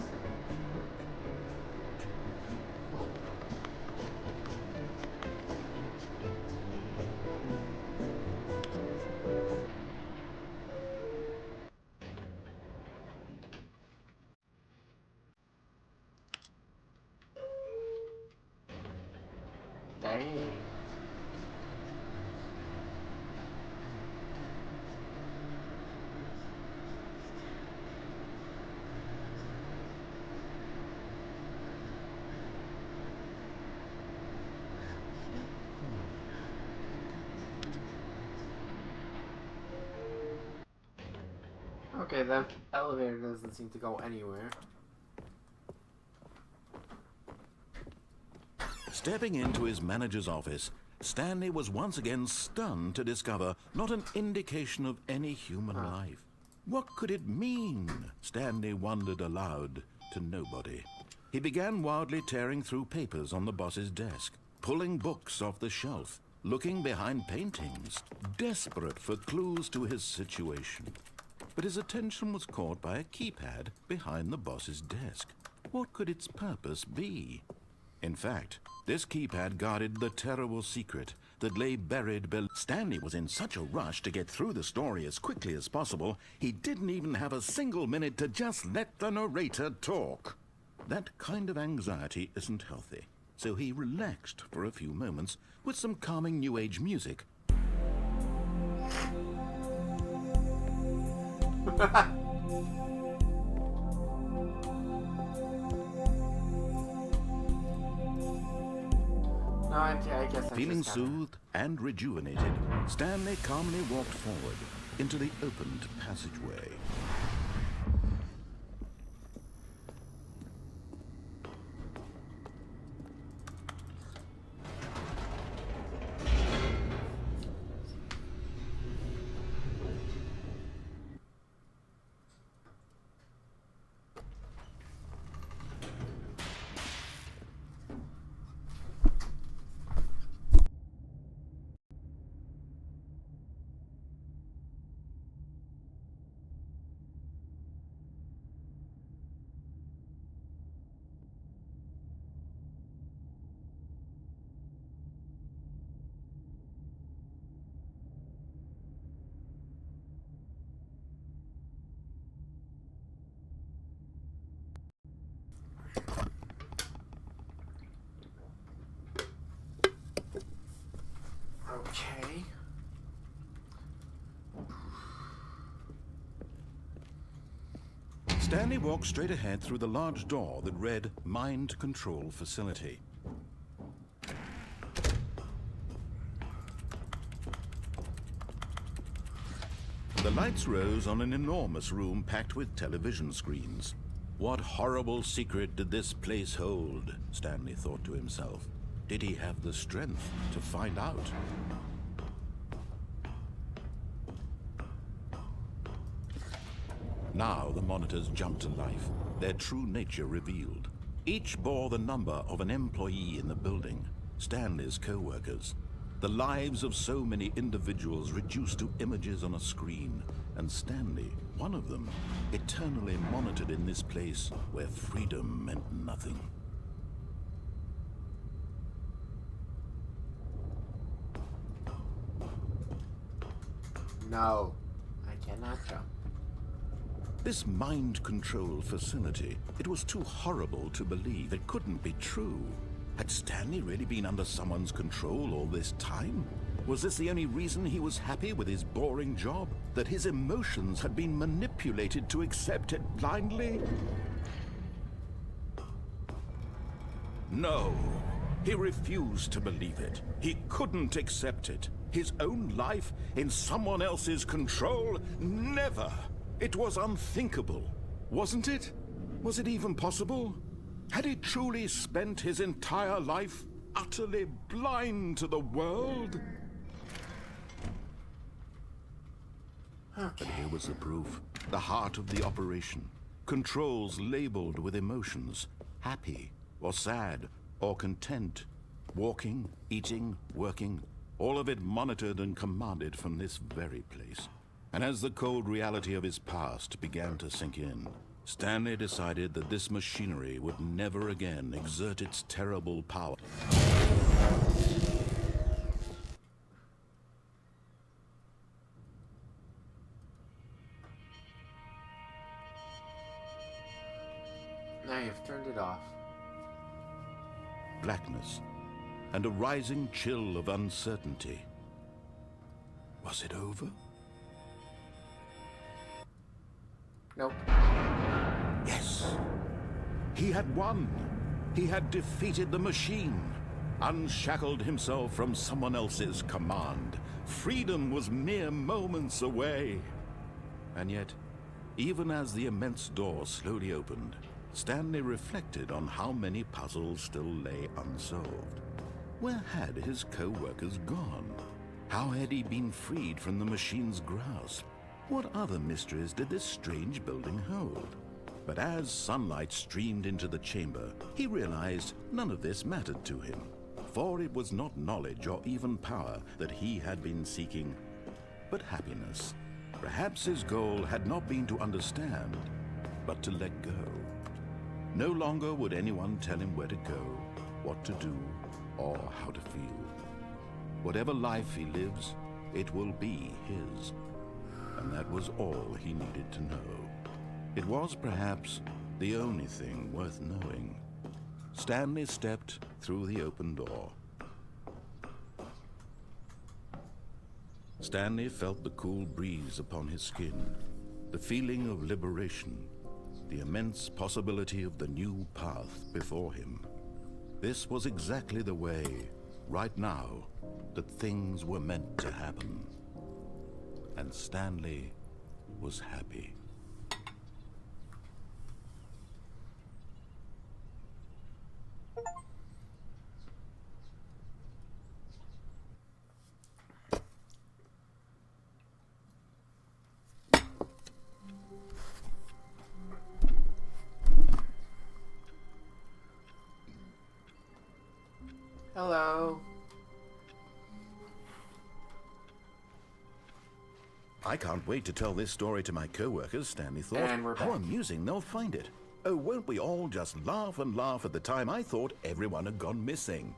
Dang. Okay, the elevator doesn't seem to go anywhere. Stepping into his manager's office, Stanley was once again stunned to discover not an indication of any human life. What could it mean? Stanley wondered aloud to nobody. He began wildly tearing through papers on the boss's desk, pulling books off the shelf, looking behind paintings, desperate for clues to his situation. But his attention was caught by a keypad behind the boss's desk. What could its purpose be? In fact, this keypad guarded the terrible secret that lay buried below. Stanley was in such a rush to get through the story as quickly as possible, he didn't even have a single minute to just let the narrator talk. That kind of anxiety isn't healthy, so he relaxed for a few moments with some calming New Age music. No, I guess I Feeling just gotta... soothed and rejuvenated, Stanley calmly walked forward into the opened passageway. Okay. Stanley walked straight ahead through the large door that read Mind Control Facility. The lights rose on an enormous room packed with television screens. What horrible secret did this place hold? Stanley thought to himself. Did he have the strength to find out? Now the monitors jumped to life, their true nature revealed. Each bore the number of an employee in the building, Stanley's co-workers. The lives of so many individuals reduced to images on a screen, and Stanley, one of them, eternally monitored in this place where freedom meant nothing. No, I cannot jump. This mind control facility, it was too horrible to believe. It couldn't be true. Had Stanley really been under someone's control all this time? Was this the only reason he was happy with his boring job? That his emotions had been manipulated to accept it blindly? No. He refused to believe it. He couldn't accept it. His own life in someone else's control? Never! It was unthinkable, wasn't it? Was it even possible? Had he truly spent his entire life utterly blind to the world? But here was the proof. The heart of the operation. Controls labeled with emotions. Happy, or sad, or content. Walking, eating, working. All of it monitored and commanded from this very place. And as the cold reality of his past began to sink in, Stanley decided that this machinery would never again exert its terrible power. Now you've turned it off. Blackness, and a rising chill of uncertainty. Was it over? Nope. Yes. He had won. He had defeated the machine, unshackled himself from someone else's command. Freedom was mere moments away. And yet, even as the immense door slowly opened, Stanley reflected on how many puzzles still lay unsolved. Where had his co-workers gone? How had he been freed from the machine's grasp? What other mysteries did this strange building hold? But as sunlight streamed into the chamber, he realized none of this mattered to him. For it was not knowledge or even power that he had been seeking, but happiness. Perhaps his goal had not been to understand, but to let go. No longer would anyone tell him where to go, what to do, or how to feel. Whatever life he lives, it will be his. And that was all he needed to know. It was perhaps the only thing worth knowing. Stanley stepped through the open door. Stanley felt the cool breeze upon his skin, the feeling of liberation, the immense possibility of the new path before him. This was exactly the way, right now, that things were meant to happen. And Stanley was happy. Hello. I can't wait to tell this story to my co-workers, Stanley thought. And we're How back. amusing they'll find it. Oh, won't we all just laugh and laugh at the time I thought everyone had gone missing.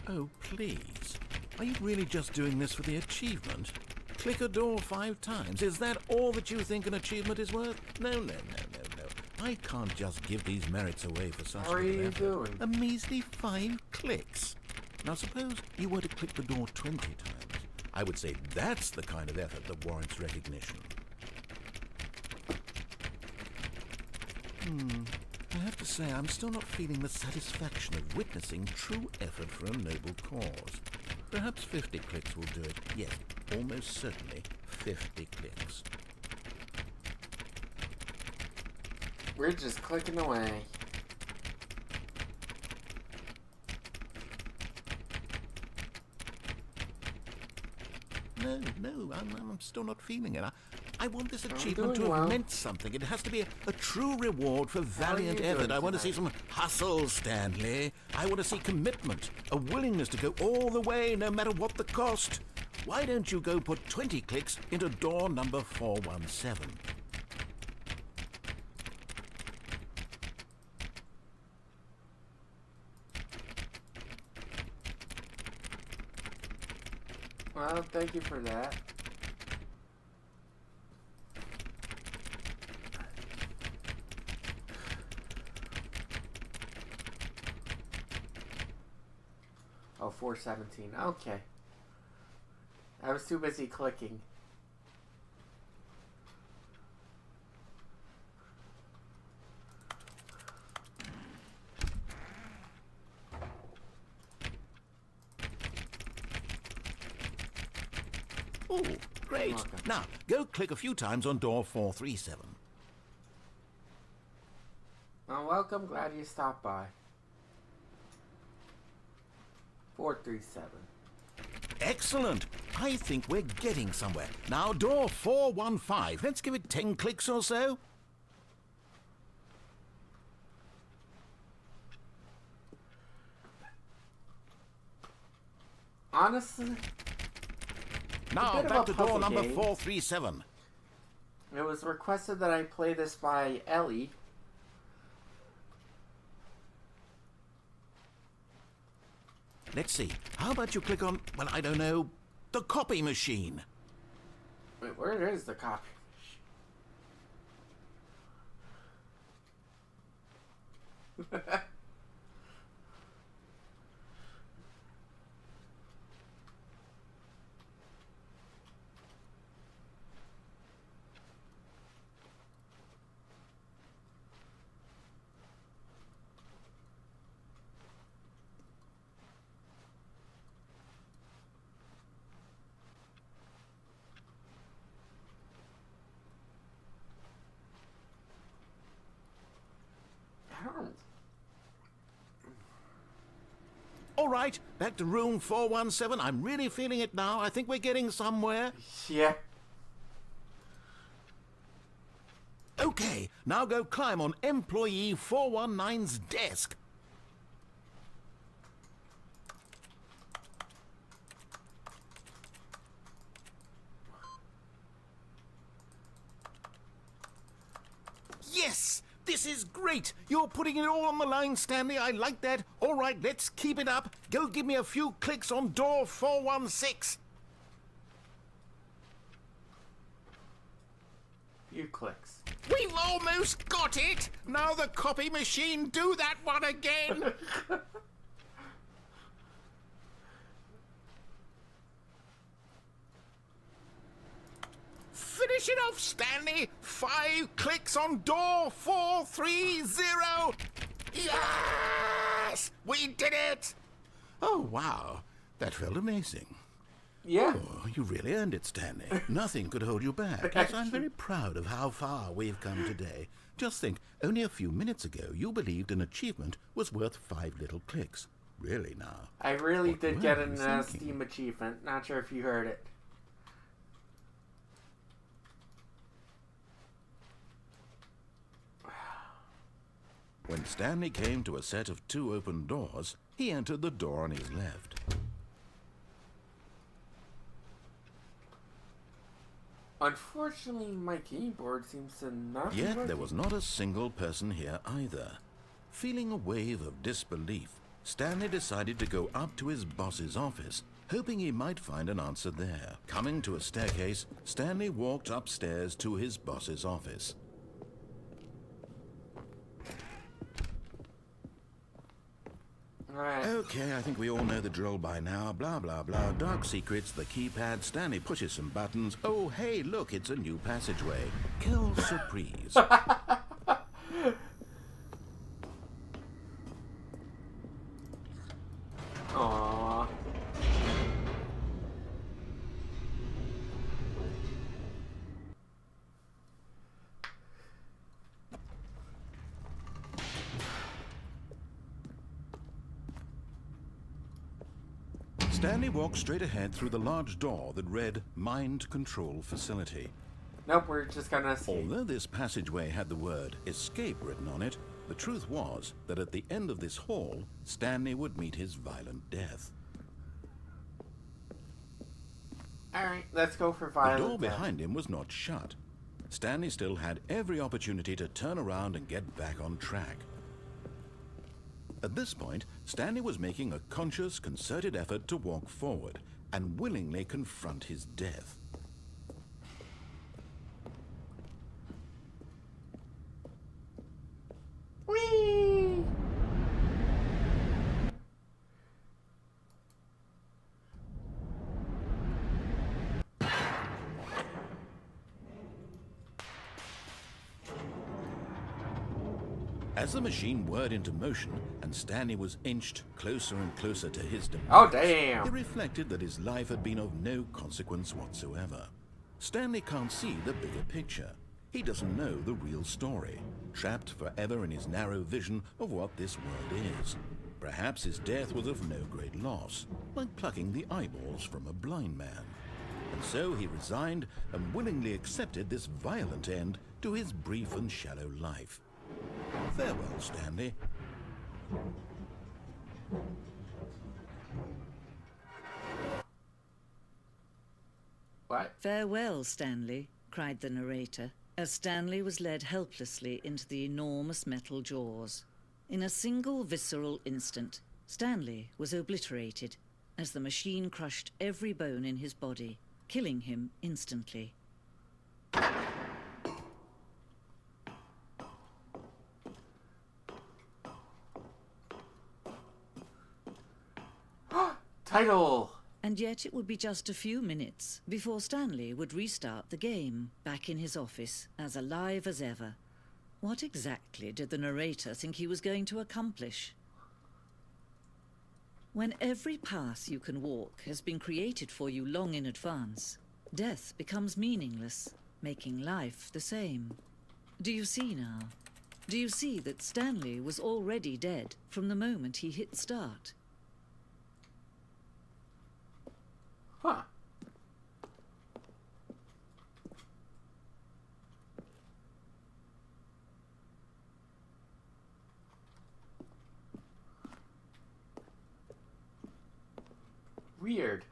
Oh, please. Are you really just doing this for the achievement? Click a door 5 times. Is that all that you think an achievement is worth? No. I can't just give these merits away for such How are little you effort. doing? A measly 5 clicks. Now suppose you were to click the door 20 times. I would say that's the kind of effort that warrants recognition. I have to say I'm still not feeling the satisfaction of witnessing true effort for a noble cause. Perhaps 50 clicks will do it. Yes, almost certainly 50 clicks. We're just clicking away. No, I'm still not feeling it. I want this achievement to doing have well. meant something. It has to be a true reward for valiant you effort. doing I want to see tonight? some hustle, Stanley. I want to see commitment, a willingness to go all the way, no matter what the cost. Why don't you go put 20 clicks into door number 417? Well, thank you for that. Oh, 417. Okay. I was too busy clicking. Oh, great. Now, go click a few times on door 437. Well, welcome. Glad you stopped by. 437. Excellent. I think we're getting somewhere. Now, door 415. Let's give it 10 clicks or so. Honestly, now, back to door number game. 437. It was requested that I play this by Ellie. Let's see. How about you click on, well, I don't know, the copy machine? Wait, where is the copy machine? All right, back to room 417. I'm really feeling it now. I think we're getting somewhere. Yeah. Okay, now go climb on employee 419's desk. Yes! This is great! You're putting it all on the line, Stanley. I like that. All right, let's keep it up. Go give me a few clicks on door 416. Few clicks. We've almost got it! Now the copy machine, do that one again! Finish it off, Stanley! 5 clicks on door 430! Yes! We did it! Oh, wow. That felt amazing. Yeah. Oh, you really earned it, Stanley. Nothing could hold you back. Yes, I'm very proud of how far we've come today. Just think, only a few minutes ago, you believed an achievement was worth 5 little clicks. Really now? I really What did were get you an thinking? Steam achievement. Not sure if you heard it. When Stanley came to a set of 2 open doors, he entered the door on his left. Unfortunately, my keyboard seems to not be Yet there working. was not a single person here either. Feeling a wave of disbelief, Stanley decided to go up to his boss's office, hoping he might find an answer there. Coming to a staircase, Stanley walked upstairs to his boss's office. Alright. Okay, I think we all know the drill by now. Blah, blah, blah. Dark secrets, the keypad. Stanley pushes some buttons. Oh, hey, look, it's a new passageway. Kill surprise. Aww. Stanley walked straight ahead through the large door that read Mind Control Facility. Nope, we're just gonna escape. Although this passageway had the word escape written on it, the truth was that at the end of this hall, Stanley would meet his violent death. Alright, let's go for The violent door death. behind him was not shut. Stanley still had every opportunity to turn around and get back on track. At this point, Stanley was making a conscious, concerted effort to walk forward, and willingly confront his death. Whee! As the machine whirred into motion and Stanley was inched closer and closer to his demise, Oh, damn. he reflected that his life had been of no consequence whatsoever. Stanley can't see the bigger picture. He doesn't know the real story, trapped forever in his narrow vision of what this world is. Perhaps his death was of no great loss, like plucking the eyeballs from a blind man. And so he resigned and willingly accepted this violent end to his brief and shallow life. Farewell, Stanley. What? "Farewell, Stanley," cried the narrator, as Stanley was led helplessly into the enormous metal jaws. In a single visceral instant, Stanley was obliterated as the machine crushed every bone in his body, killing him instantly. Title! And yet it would be just a few minutes before Stanley would restart the game, back in his office, as alive as ever. What exactly did the narrator think he was going to accomplish? When every path you can walk has been created for you long in advance, death becomes meaningless, making life the same. Do you see now? Do you see that Stanley was already dead from the moment he hit start? Huh. Weird.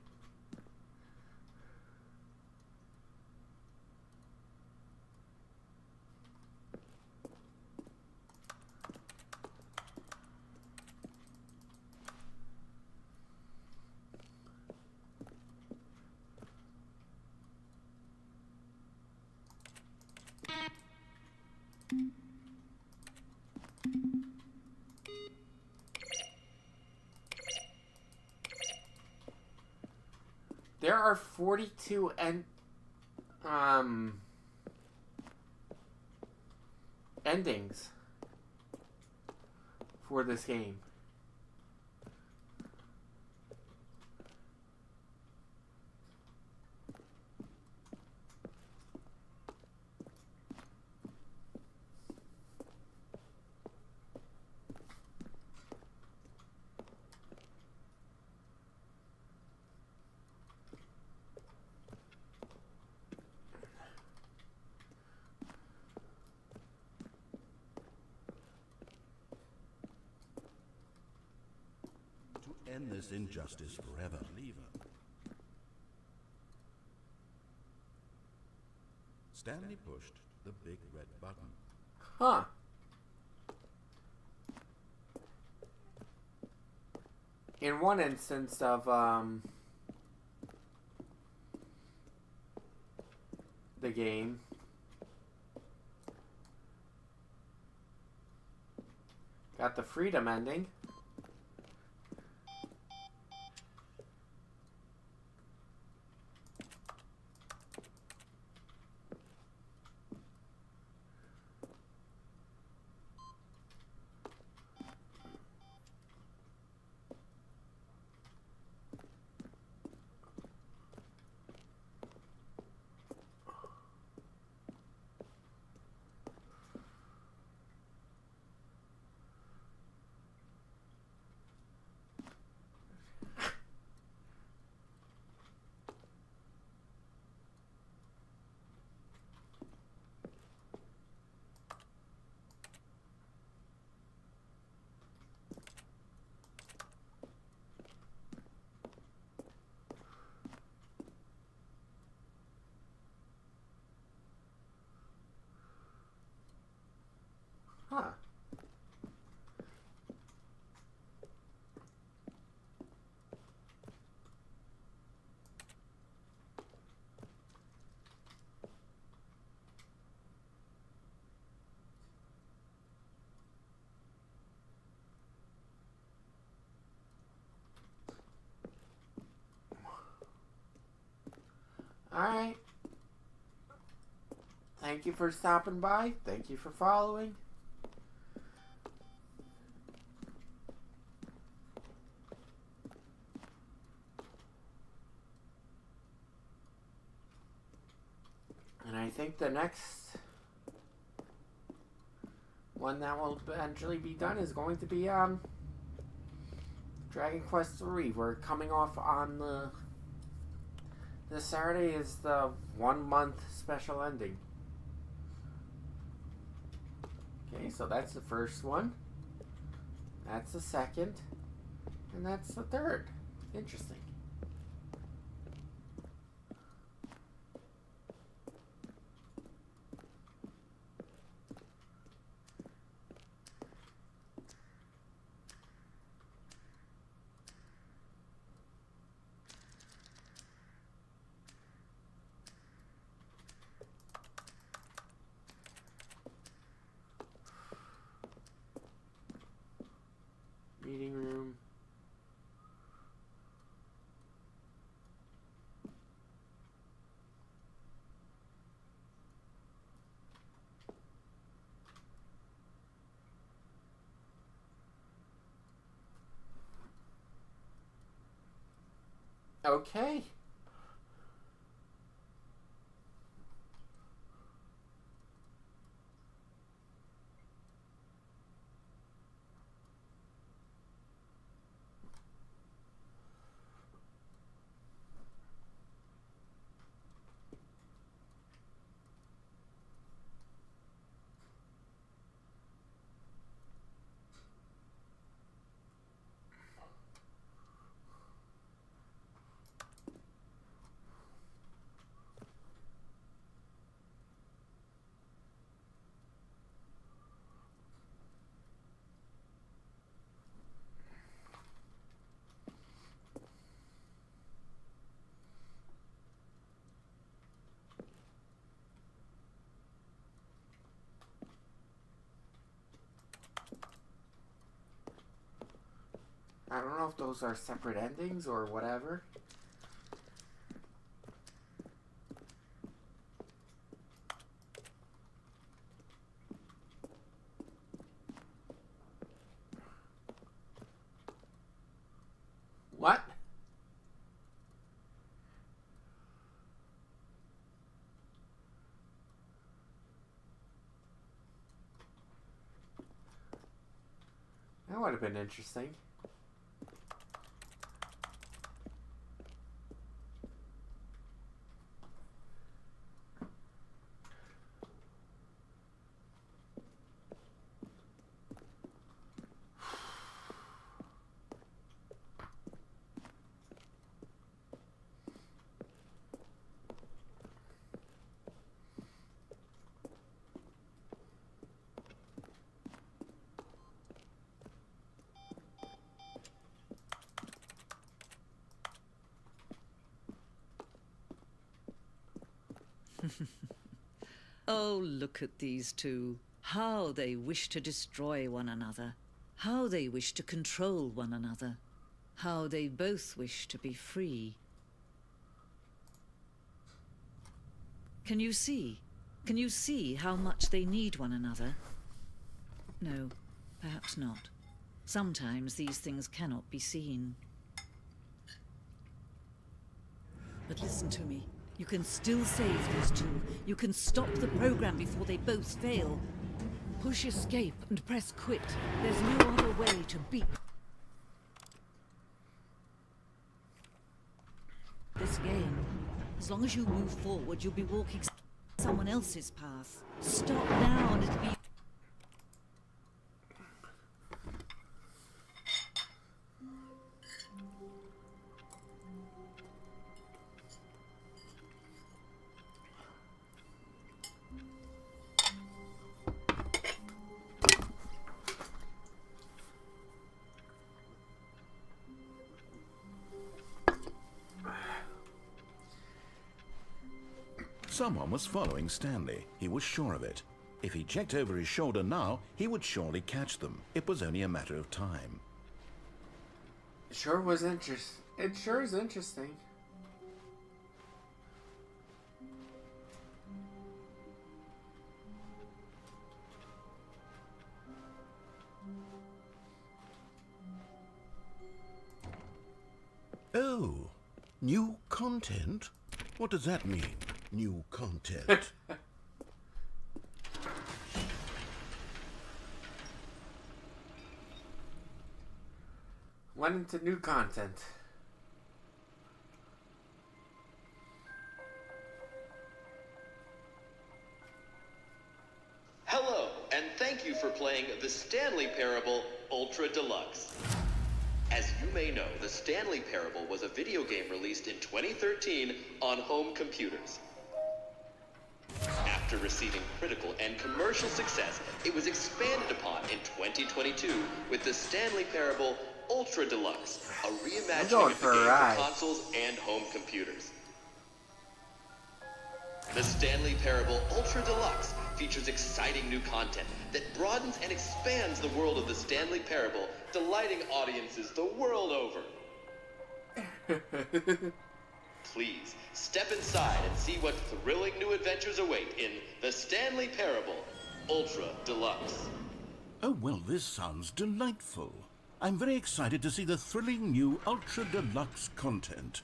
There are 42 endings for this game. To end this injustice forever. Stanley pushed the big red button. Huh. In one instance of the game, got the freedom ending. Alright. Thank you for stopping by. Thank you for following. And I think the next one that will eventually be done is going to be Dragon Quest III. We're coming off on the... This Saturday is the 1 month special ending. Okay, so that's the first one. That's the second. And that's the third. Interesting. Meeting room. Okay. I don't know if those are separate endings or whatever. What? That would have been interesting. Oh, look at these two. How they wish to destroy one another. How they wish to control one another. How they both wish to be free. Can you see? Can you see how much they need one another? No, perhaps not. Sometimes these things cannot be seen. But listen to me. You can still save these two. You can stop the program before they both fail. Push escape and press quit. There's no other way to beat this game. As long as you move forward, you'll be walking someone else's path. Stop now and it'll be... Someone was following Stanley. He was sure of it. If he checked over his shoulder now, he would surely catch them. It was only a matter of time. It sure was interesting. It sure is interesting. New content? What does that mean, new content? Went into new content. Hello, and thank you for playing the Stanley Parable Ultra Deluxe. As you may know, the Stanley Parable was a video game released in 2013 on home computers. After receiving critical and commercial success, it was expanded upon in 2022 with the Stanley Parable Ultra Deluxe, a reimagining of the game for consoles and home computers. The Stanley Parable Ultra Deluxe features exciting new content that broadens and expands the world of the Stanley Parable, delighting audiences the world over. Please, step inside and see what thrilling new adventures await in the Stanley Parable Ultra Deluxe. Oh, well, this sounds delightful. I'm very excited to see the thrilling new Ultra Deluxe content.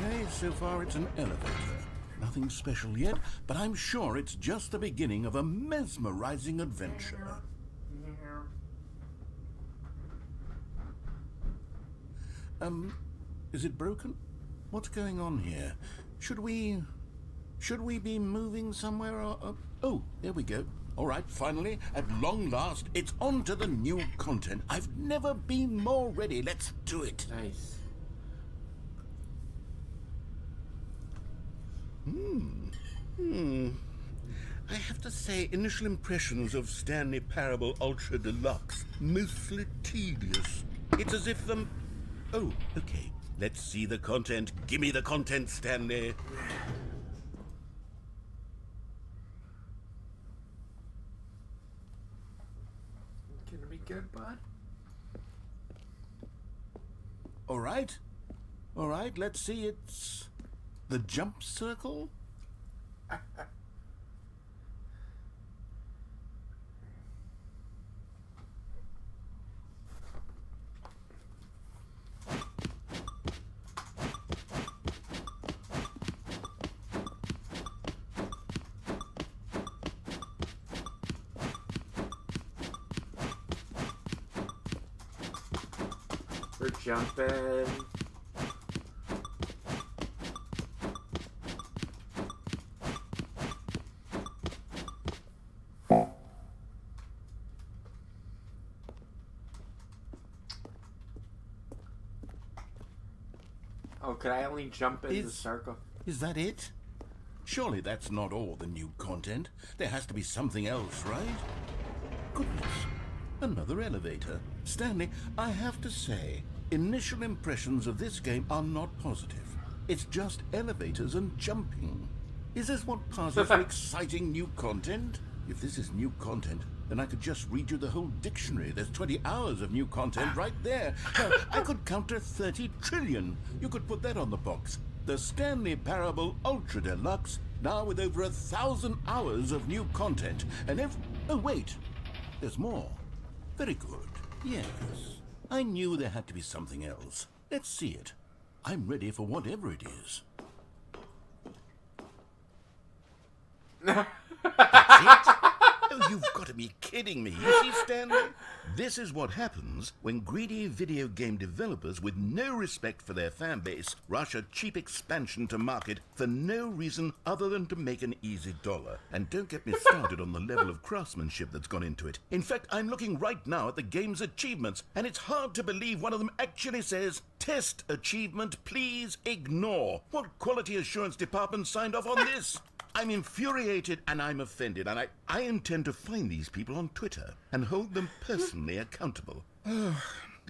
Okay, so far it's an elevator. Nothing special yet, but I'm sure it's just the beginning of a mesmerizing adventure. Is it broken? What's going on here? Should we be moving somewhere or... Oh, there we go. All right, finally, at long last, it's on to the new content. I've never been more ready. Let's do it. Nice. I have to say, initial impressions of Stanley Parable Ultra Deluxe, mostly tedious. It's as if the... Oh, okay. Let's see the content. Give me the content, Stanley. Gonna be good, bud? All right. All right, let's see. It's the jump circle. We're jumping. Oh, could I only jump in the circle? Is that it? Surely that's not all the new content. There has to be something else, right? Goodness. Another elevator. Stanley, I have to say, initial impressions of this game are not positive. It's just elevators and jumping. Is this what passes for exciting new content? If this is new content, then I could just read you the whole dictionary. There's 20 hours of new content right there. Hell, I could counter 30 trillion. You could put that on the box. The Stanley Parable Ultra Deluxe, now with over 1,000 hours of new content. And if... Oh, wait. There's more. Very good. Yes. I knew there had to be something else. Let's see it. I'm ready for whatever it is. That's it? Oh, you've got to be kidding me. You see, Stanley? This is what happens when greedy video game developers with no respect for their fan base rush a cheap expansion to market for no reason other than to make an easy dollar. And don't get me started on the level of craftsmanship that's gone into it. In fact, I'm looking right now at the game's achievements, and it's hard to believe one of them actually says, "Test achievement, please ignore." What quality assurance department signed off on this? I'm infuriated and I'm offended, and I intend to find these people on Twitter and hold them personally accountable.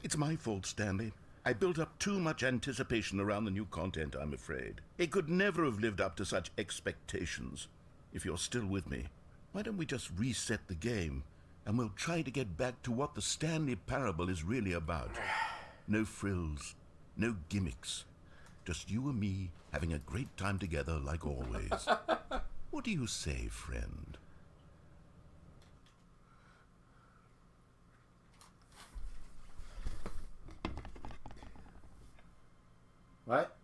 It's my fault, Stanley. I built up too much anticipation around the new content, I'm afraid. It could never have lived up to such expectations. If you're still with me, why don't we just reset the game, and we'll try to get back to what the Stanley Parable is really about. No frills, no gimmicks. Just you and me having a great time together like always. What do you say, friend? What?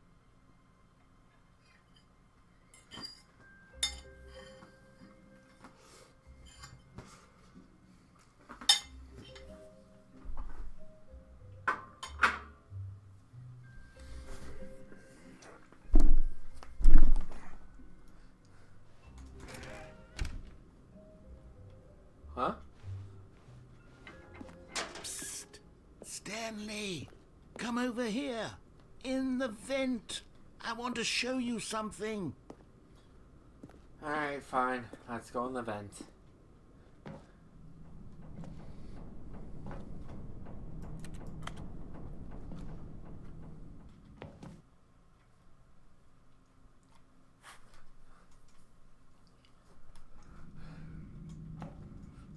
Huh? Psst! Stanley! Come over here! In the vent! I want to show you something! Alright, fine. Let's go in the vent.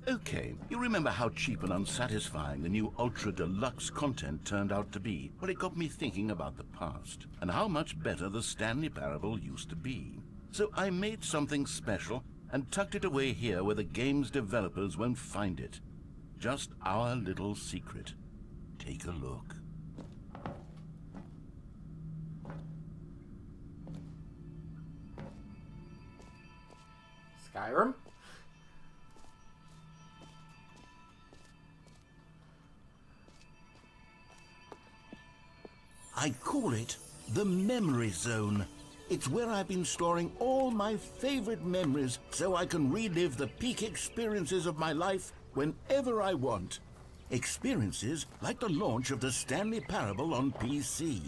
Okay, you remember how cheap and unsatisfying the new Ultra Deluxe content turned out to be? Well, it got me thinking about the past, and how much better the Stanley Parable used to be. So I made something special and tucked it away here where the game's developers won't find it. Just our little secret. Take a look. Skyrim? I call it the Memory Zone. It's where I've been storing all my favorite memories so I can relive the peak experiences of my life whenever I want. Experiences like the launch of the Stanley Parable on PC.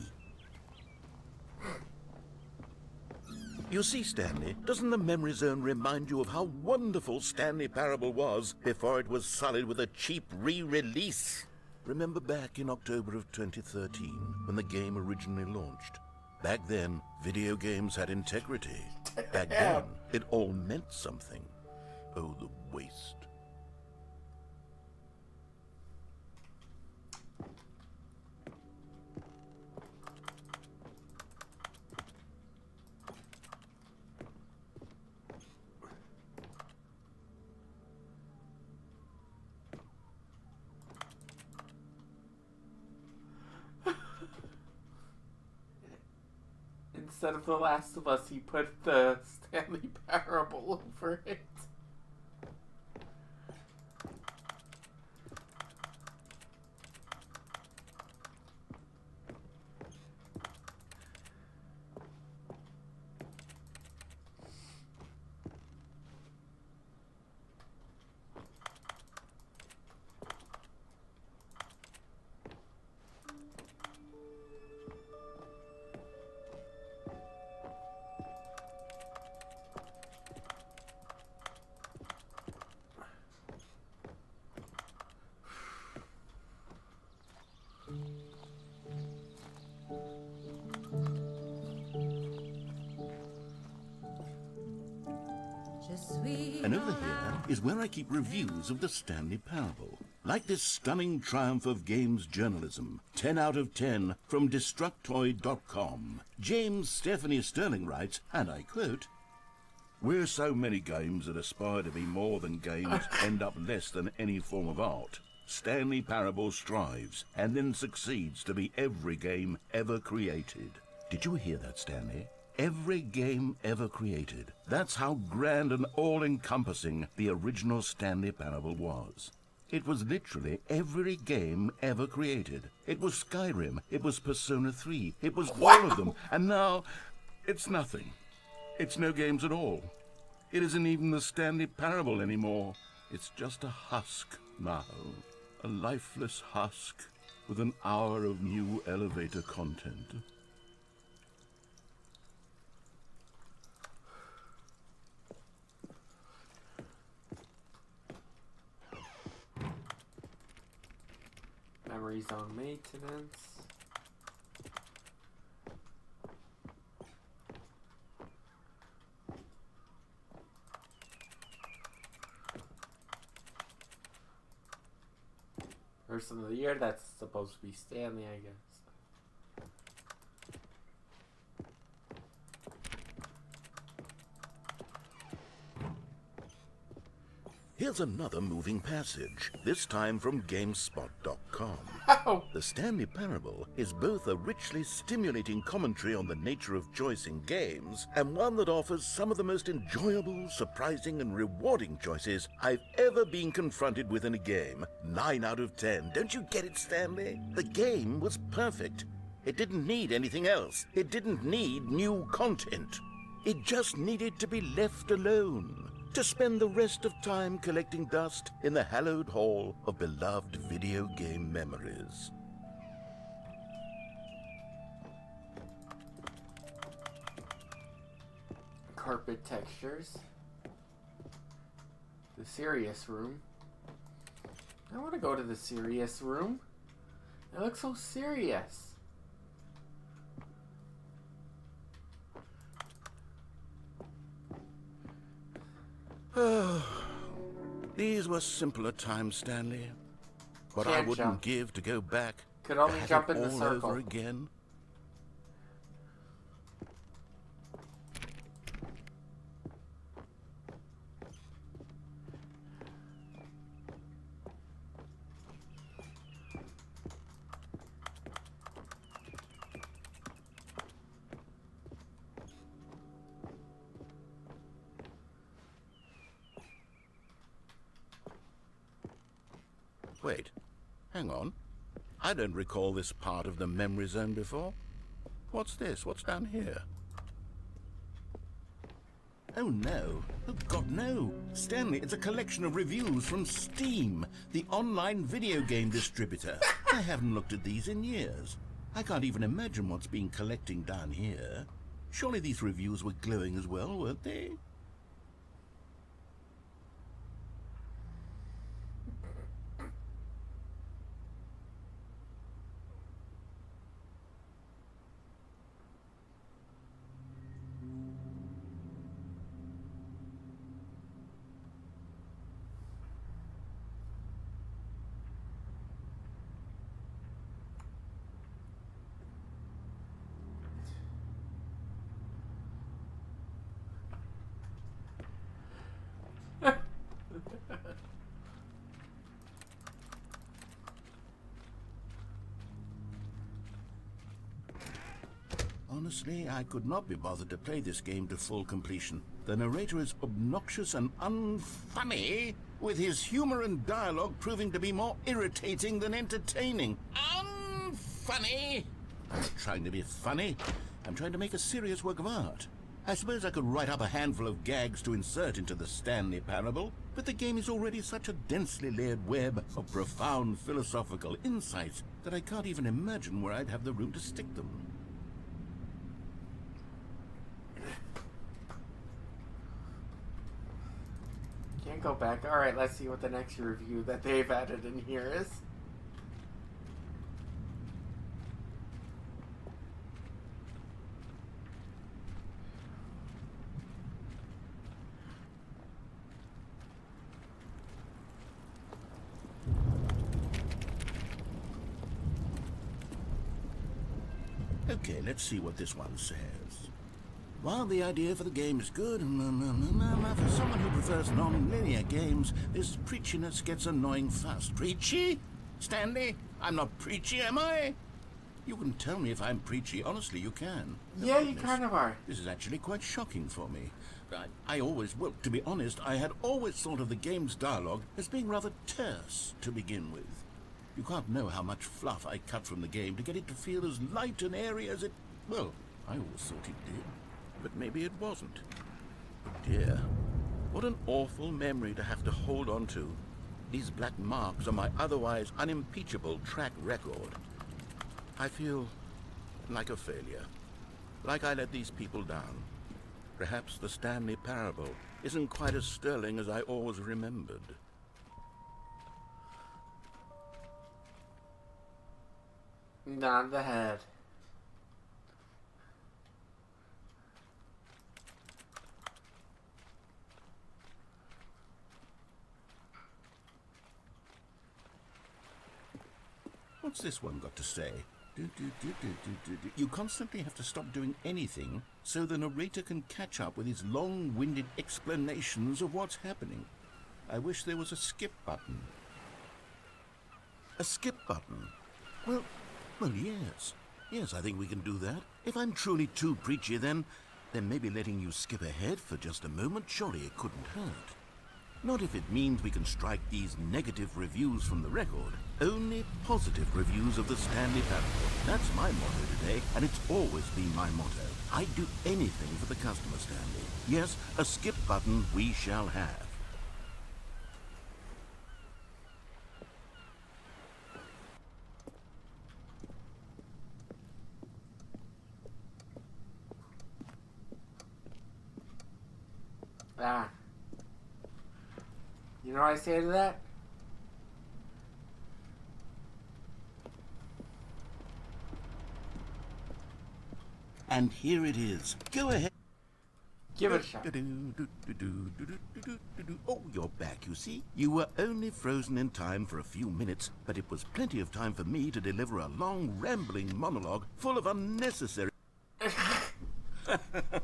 You see, Stanley, doesn't the Memory Zone remind you of how wonderful Stanley Parable was before it was sullied with a cheap re-release? Remember back in October of 2013, when the game originally launched? Back then, video games had integrity. Back then, it all meant something. Oh, the waste. Instead of The Last of Us, he put the Stanley Parable over it. And over here is where I keep reviews of the Stanley Parable. Like this stunning triumph of games journalism, 10 out of 10 from Destructoid.com. James Stephanie Sterling writes, and I quote, "Where so many games that aspire to be more than games end up less than any form of art, Stanley Parable strives and then succeeds to be every game ever created." Did you hear that, Stanley? Every game ever created. That's how grand and all-encompassing the original Stanley Parable was. It was literally every game ever created. It was Skyrim, it was Persona 3, it was all of them, and now it's nothing. It's no games at all. It isn't even the Stanley Parable anymore. It's just a husk now. A lifeless husk with an hour of new elevator content. Memory Zone maintenance. Person of the year, that's supposed to be Stanley, I guess. Here's another moving passage, this time from GameSpot.com. Oh. The Stanley Parable is both a richly stimulating commentary on the nature of choice in games, and one that offers some of the most enjoyable, surprising, and rewarding choices I've ever been confronted with in a game. 9 out of 10. Don't you get it, Stanley? The game was perfect. It didn't need anything else. It didn't need new content. It just needed to be left alone, to spend the rest of time collecting dust in the hallowed hall of beloved video game memories. Carpet textures. The serious room. I want to go to the serious room. It looks so serious. These were simpler times, Stanley. What I Can't wouldn't jump. give to go back. Could only to have jump it in the all circle. over again. Wait, hang on. I don't recall this part of the memory zone before. What's this? What's down here? Oh no. Oh God, no. Stanley, it's a collection of reviews from Steam, the online video game distributor. I haven't looked at these in years. I can't even imagine what's been collecting down here. Surely these reviews were glowing as well, weren't they? Honestly, I could not be bothered to play this game to full completion. The narrator is obnoxious and unfunny, with his humor and dialogue proving to be more irritating than entertaining. Unfunny! I'm not trying to be funny. I'm trying to make a serious work of art. I suppose I could write up a handful of gags to insert into the Stanley Parable, but the game is already such a densely layered web of profound philosophical insights that I can't even imagine where I'd have the room to stick them. Can't go back. Alright, let's see what the next review that they've added in here is. Okay, let's see what this one says. While the idea for the game is good, for someone who prefers non-linear games, this preachiness gets annoying fast. Preachy? Stanley? I'm not preachy, am I? You can tell me if I'm preachy. Honestly, you can. Yeah, you kind of are. This is actually quite shocking for me. Well, to be honest, I had always thought of the game's dialogue as being rather terse to begin with. You can't know how much fluff I cut from the game to get it to feel as light and airy as it... Well, I always thought it did. But maybe it wasn't. Oh dear, what an awful memory to have to hold on to. These black marks on my otherwise unimpeachable track record. I feel like a failure. Like I let these people down. Perhaps the Stanley Parable isn't quite as sterling as I always remembered. Nod the head. What's this one got to say? You constantly have to stop doing anything so the narrator can catch up with his long-winded explanations of what's happening. I wish there was a skip button. A skip button? Well, yes. Yes, I think we can do that. If I'm truly too preachy, then maybe letting you skip ahead for just a moment, surely it couldn't hurt. Not if it means we can strike these negative reviews from the record. Only positive reviews of the Stanley Parable. That's my motto today, and it's always been my motto. I'd do anything for the customer, Stanley. Yes, a skip button we shall have. Ah. You know what I say to that? And here it is. Go ahead. Give it a shot. Oh, you're back, you see. You were only frozen in time for a few minutes, but it was plenty of time for me to deliver a long, rambling monologue full of unnecessary...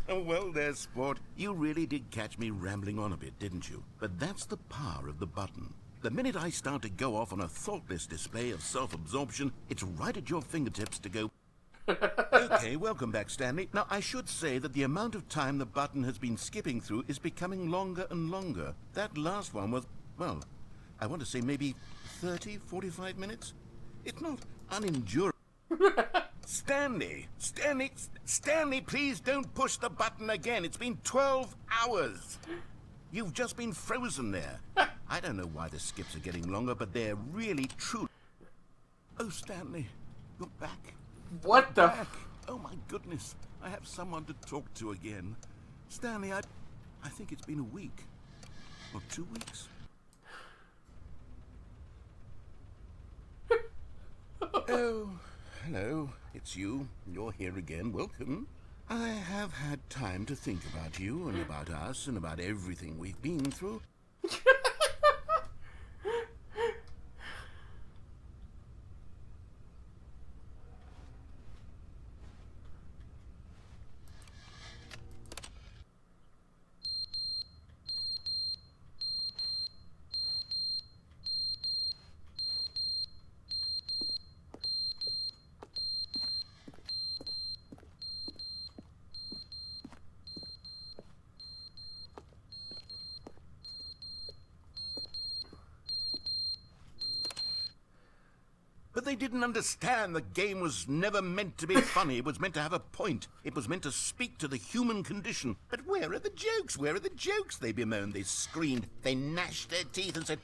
Well, there's sport. You really did catch me rambling on a bit, didn't you? But that's the power of the button. The minute I start to go off on a thoughtless display of self-absorption, it's right at your fingertips to go... Okay, welcome back, Stanley. Now, I should say that the amount of time the button has been skipping through is becoming longer and longer. That last one was, well, I want to say maybe 30, 45 minutes? It's not unendurable. Stanley, please don't push the button again. It's been 12 hours. You've just been frozen there. I don't know why the skips are getting longer, but they're really true. Oh, Stanley, you're back. What the Back. Oh, my goodness. I have someone to talk to again. Stanley, I think it's been a week. Or 2 weeks. Oh, hello. It's you. You're here again. Welcome. I have had time to think about you and about us and about everything we've been through. But they didn't understand the game was never meant to be funny. It was meant to have a point. It was meant to speak to the human condition. But where are the jokes? Where are the jokes? They bemoaned, they screamed, they gnashed their teeth and said...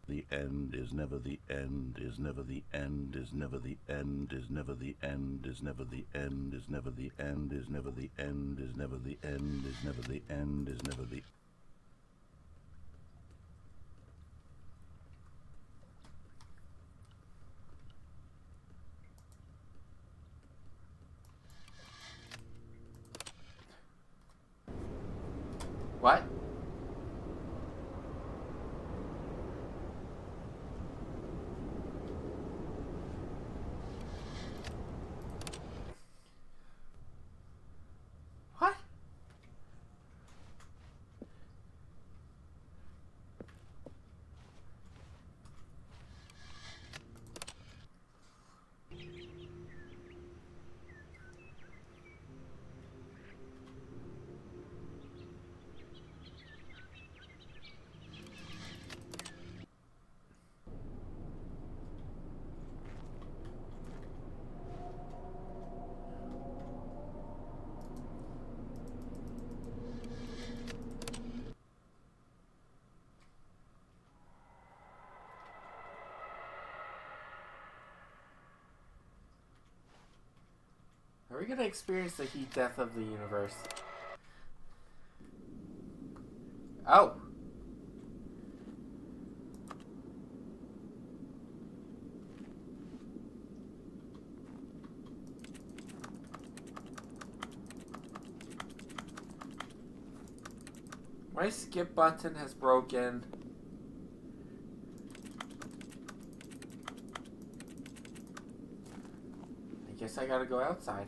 The end is never the end, is never the end, is never the end, is never the end, is never the end, is never the end, is never the end, is never the end, is never the end, is never the... What? What? Are we gonna experience the heat death of the universe? Oh! My skip button has broken. I guess I gotta go outside.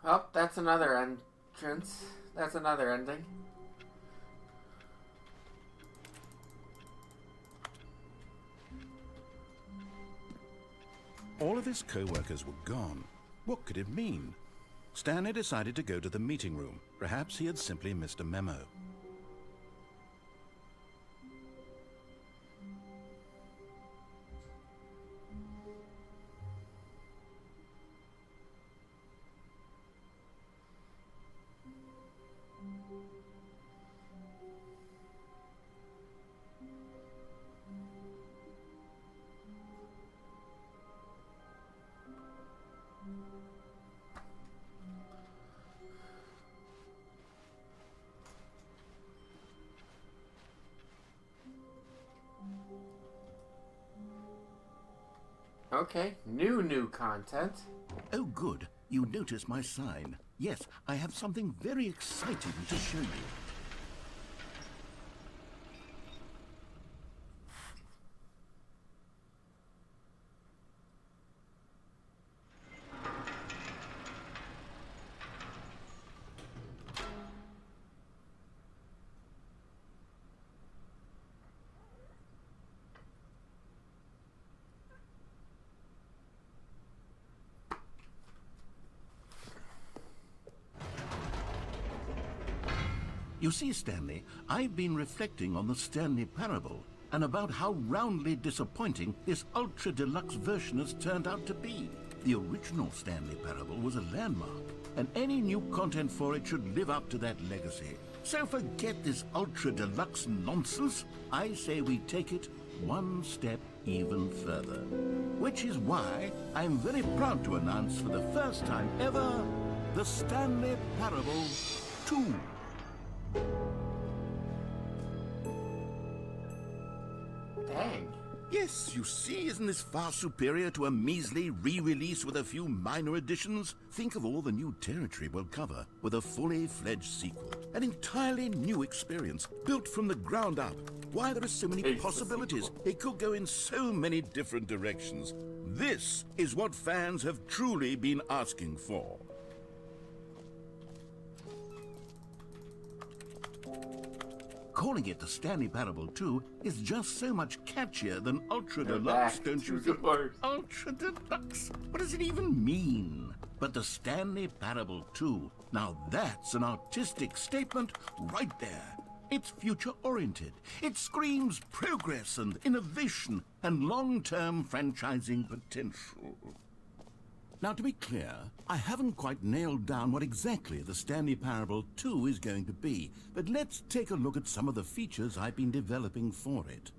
Oh, that's another entrance. That's another ending. All of his co-workers were gone. What could it mean? Stanley decided to go to the meeting room. Perhaps he had simply missed a memo. Okay, new content. Oh, good. You noticed my sign. Yes, I have something very exciting to show you. You see, Stanley, I've been reflecting on the Stanley Parable and about how roundly disappointing this ultra-deluxe version has turned out to be. The original Stanley Parable was a landmark, and any new content for it should live up to that legacy. So forget this ultra-deluxe nonsense. I say we take it one step even further. Which is why I'm very proud to announce for the first time ever, the Stanley Parable 2. Dang. Yes, you see, isn't this far superior to a measly re-release with a few minor additions? Think of all the new territory we'll cover with a fully fledged sequel. An entirely new experience, built from the ground up. Why, there are so many It's possibilities. It could go in so many different directions. This is what fans have truly been asking for. Calling it the Stanley Parable 2 is just so much catchier than Ultra Deluxe, don't you think? Ultra Deluxe? What does it even mean? But the Stanley Parable 2, now that's an artistic statement right there. It's future-oriented. It screams progress and innovation and long-term franchising potential. Now, to be clear, I haven't quite nailed down what exactly the Stanley Parable 2 is going to be, but let's take a look at some of the features I've been developing for it.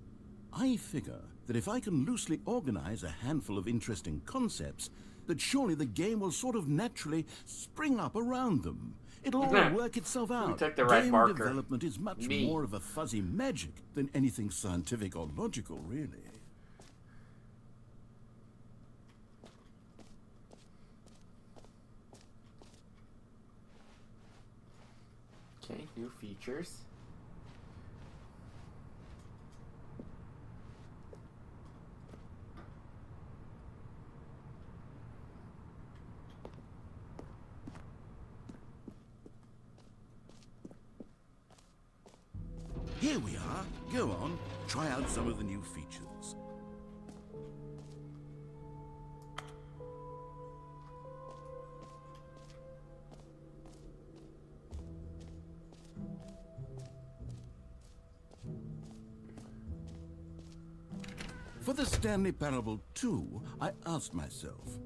I figure that if I can loosely organize a handful of interesting concepts, that surely the game will sort of naturally spring up around them. It'll all work itself out. took the red Game marker. development is much more of a fuzzy magic than anything scientific or logical, really. Okay, new features. Here we are. Go on, try out some of the new features. For the Stanley Parable 2, I asked myself,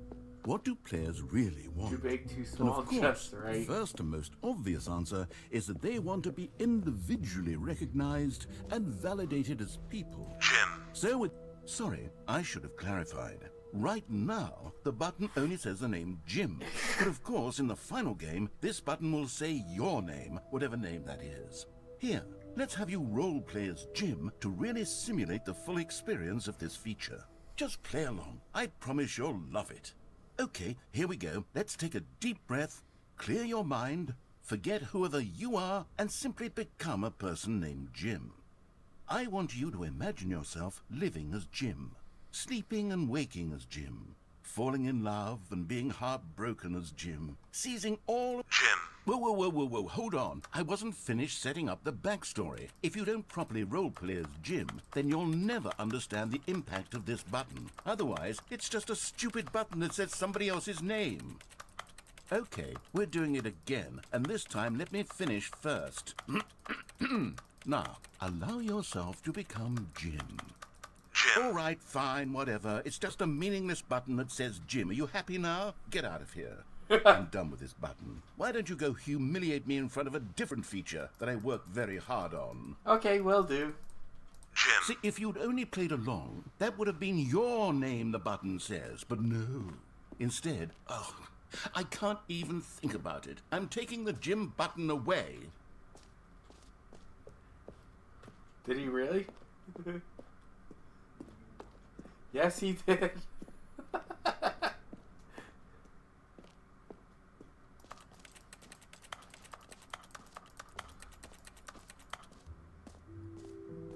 what do players really want? Too big, too And small, of course, just right. the first and most obvious answer is that they want to be individually recognized and validated as people. Jim. So sorry, I should have clarified. Right now, the button only says the name Jim. But of course, in the final game, this button will say your name, whatever name that is. Here, let's have you role-play as Jim to really simulate the full experience of this feature. Just play along. I promise you'll love it. Okay, here we go. Let's take a deep breath, clear your mind, forget whoever you are, and simply become a person named Jim. I want you to imagine yourself living as Jim, sleeping and waking as Jim, falling in love and being heartbroken as Jim, seizing all... Jim. Whoa, hold on. I wasn't finished setting up the backstory. If you don't properly roleplay as Jim, then you'll never understand the impact of this button. Otherwise, it's just a stupid button that says somebody else's name. Okay, we're doing it again, and this time let me finish first. Now, allow yourself to become Jim. Jim. All right, fine, whatever. It's just a meaningless button that says Jim. Are you happy now? Get out of here. I'm done with this button. Why don't you go humiliate me in front of a different feature that I worked very hard on? Okay, will do. Jim. See, if you'd only played along, that would have been your name, the button says. But no. Instead, I can't even think about it. I'm taking the Jim button away. Did he really? Yes, he did.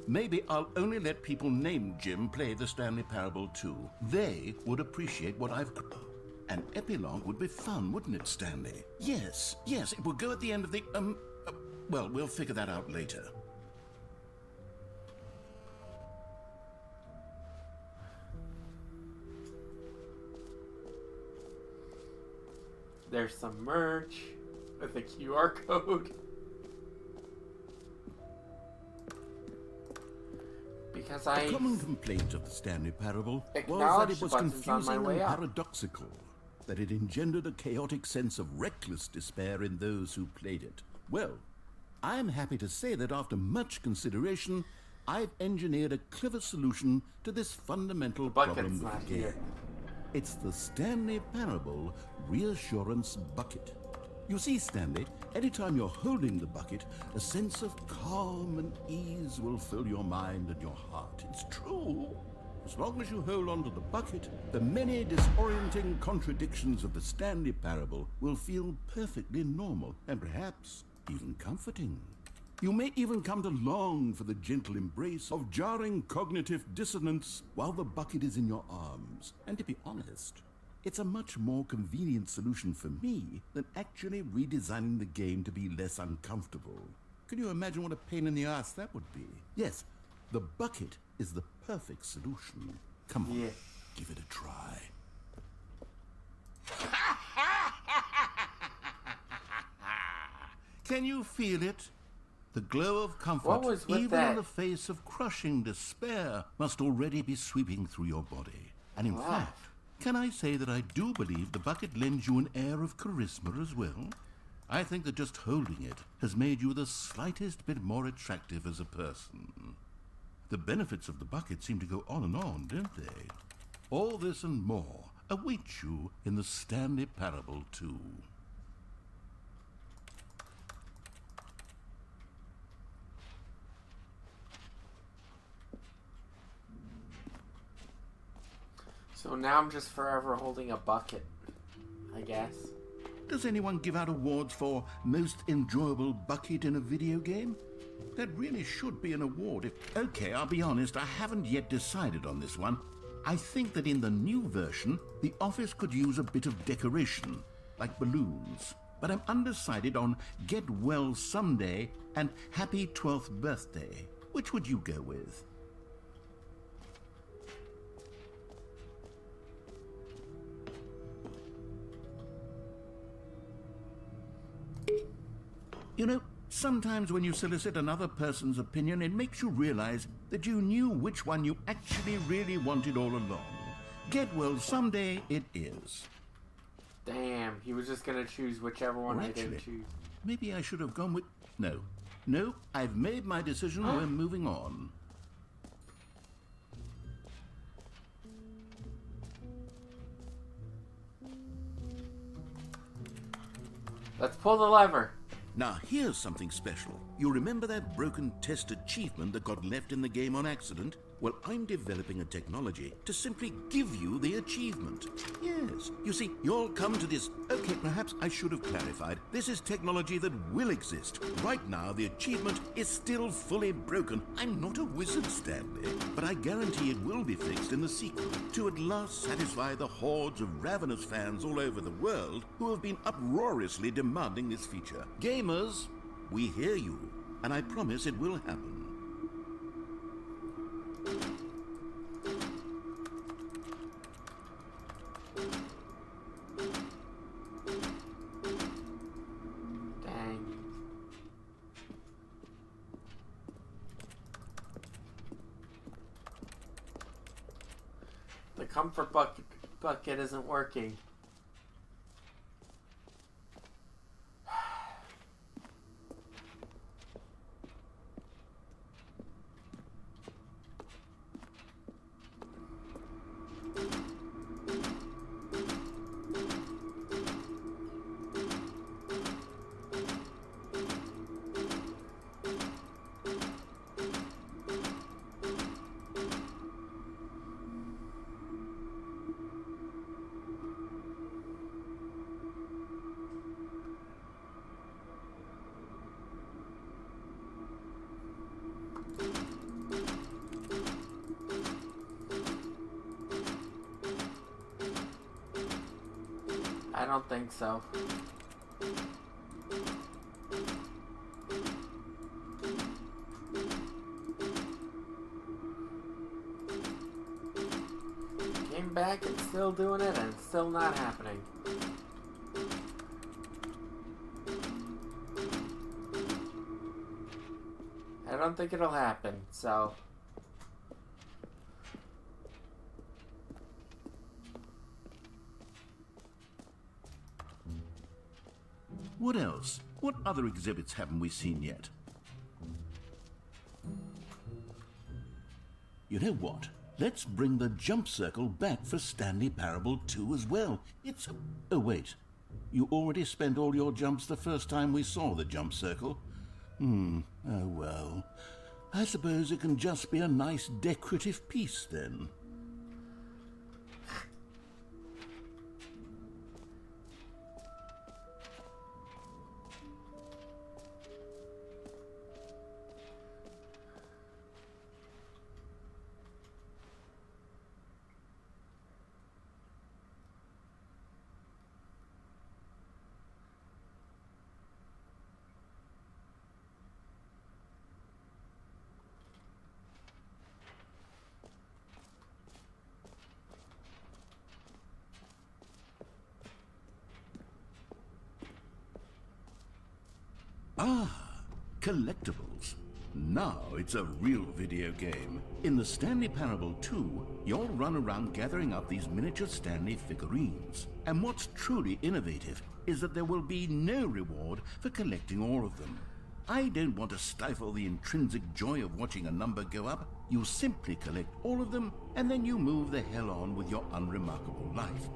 Maybe I'll only let people named Jim play the Stanley Parable 2. They would appreciate what I've... An epilogue would be fun, wouldn't it, Stanley? Yes, it will go at the end of the... well, we'll figure that out later. There's some merch with a QR code. Because A common complaint of the Stanley Parable was that acknowledge it was the buttons on my confusing way and up. paradoxical, that it engendered a chaotic sense of reckless despair in those who played it. Well, I'm happy to say that after much consideration, I've engineered a clever solution to this fundamental bucket's problem with not the game. here. It's the Stanley Parable Reassurance Bucket. You see, Stanley, anytime you're holding the bucket, a sense of calm and ease will fill your mind and your heart. It's true. As long as you hold on to the bucket, the many disorienting contradictions of the Stanley Parable will feel perfectly normal and perhaps even comforting. You may even come to long for the gentle embrace of jarring cognitive dissonance while the bucket is in your arms. And to be honest, it's a much more convenient solution for me than actually redesigning the game to be less uncomfortable. Can you imagine what a pain in the ass that would be? Yes, the bucket is the perfect solution. Come on, Yeah. give it a try. Can you feel it? The glow of comfort, What was with even in that? the face of crushing despair, must already be sweeping through your body. And in Wow. fact, can I say that I do believe the bucket lends you an air of charisma as well? I think that just holding it has made you the slightest bit more attractive as a person. The benefits of the bucket seem to go on and on, don't they? All this and more await you in the Stanley Parable 2. So now I'm just forever holding a bucket, I guess. Does anyone give out awards for most enjoyable bucket in a video game? That really should be an award. Okay, I'll be honest, I haven't yet decided on this one. I think that in the new version, the office could use a bit of decoration, like balloons. But I'm undecided on Get Well Someday and Happy 12th Birthday. Which would you go with? You know, Sometimes when you solicit another person's opinion, it makes you realize that you knew which one you actually really wanted all along. Get well someday it is. Damn, he was just gonna choose whichever one I Actually, didn't choose. maybe I should have gone with... No, I've made my decision. We're moving on. Let's pull the lever. Now, here's something special. You remember that broken test achievement that got left in the game on accident? Well, I'm developing a technology to simply give you the achievement. Yes. You see, you'll come to this... Okay, perhaps I should have clarified. This is technology that will exist. Right now, the achievement is still fully broken. I'm not a wizard, Stanley, but I guarantee it will be fixed in the sequel to at last satisfy the hordes of ravenous fans all over the world who have been uproariously demanding this feature. Gamers, we hear you, and I promise it will happen. Dang. The comfort bucket isn't working. I don't think so. Came back and still doing it and still not happening. I don't think it'll happen, so... What else? What other exhibits haven't we seen yet? You know what? Let's bring the jump circle back for Stanley Parable 2 as well. It's... Oh, wait. You already spent all your jumps the first time we saw the jump circle? Oh, well. I suppose it can just be a nice decorative piece, then. Ah, collectibles. Now it's a real video game. In the Stanley Parable 2, you'll run around gathering up these miniature Stanley figurines. And what's truly innovative is that there will be no reward for collecting all of them. I don't want to stifle the intrinsic joy of watching a number go up. You simply collect all of them, and then you move the hell on with your unremarkable life.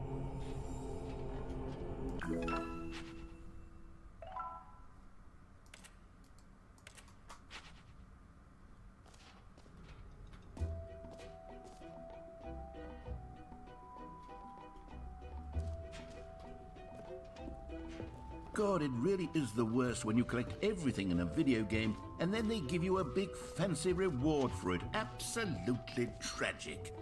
God, it really is the worst when you collect everything in a video game and then they give you a big fancy reward for it. Absolutely tragic.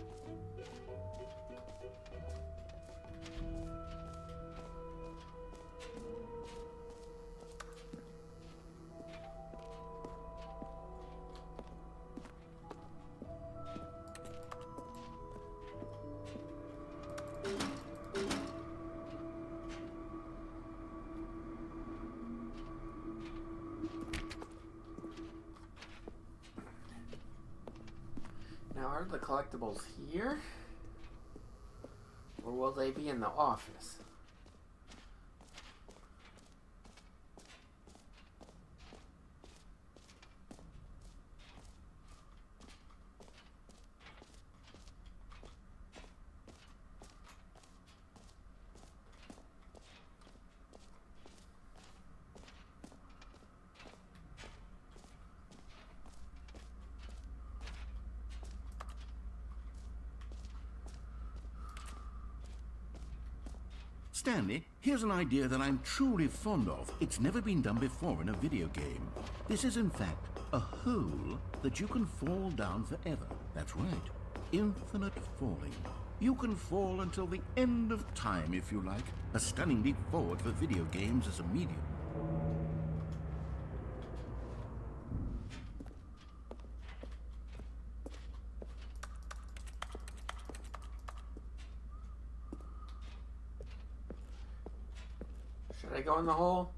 Now, are the collectibles here? Or will they be in the office? Stanley, here's an idea that I'm truly fond of. It's never been done before in a video game. This is, in fact, a hole that you can fall down forever. That's right. Infinite falling. You can fall until the end of time, if you like. A stunning leap forward for video games as a medium. Should I go in the hole?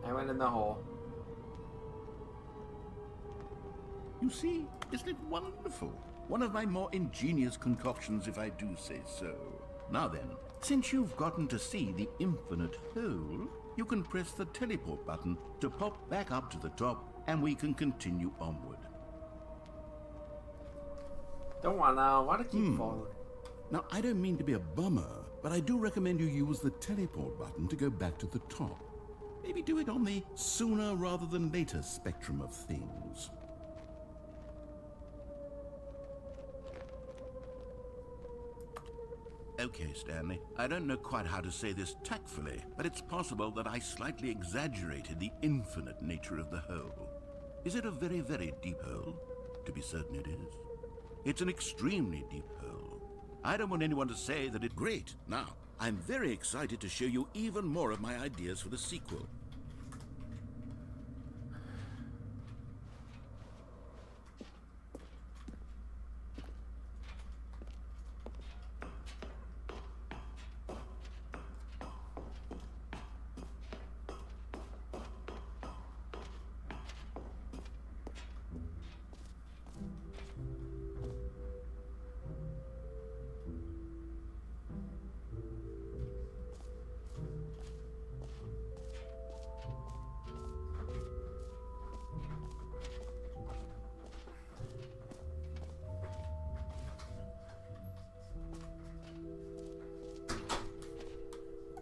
I went in the hole. You see, isn't it wonderful? One of my more ingenious concoctions, if I do say so. Now then, since you've gotten to see the infinite hole, you can press the teleport button to pop back up to the top, and we can continue onward. Don't wanna keep falling. Now, I don't mean to be a bummer, but I do recommend you use the teleport button to go back to the top. Maybe do it on the sooner rather than later spectrum of things. Okay, Stanley, I don't know quite how to say this tactfully, but it's possible that I slightly exaggerated the infinite nature of the hole. Is it a very, very deep hole? To be certain it is. It's an extremely deep hole. I don't want anyone to say that it's great. Now, I'm very excited to show you even more of my ideas for the sequel.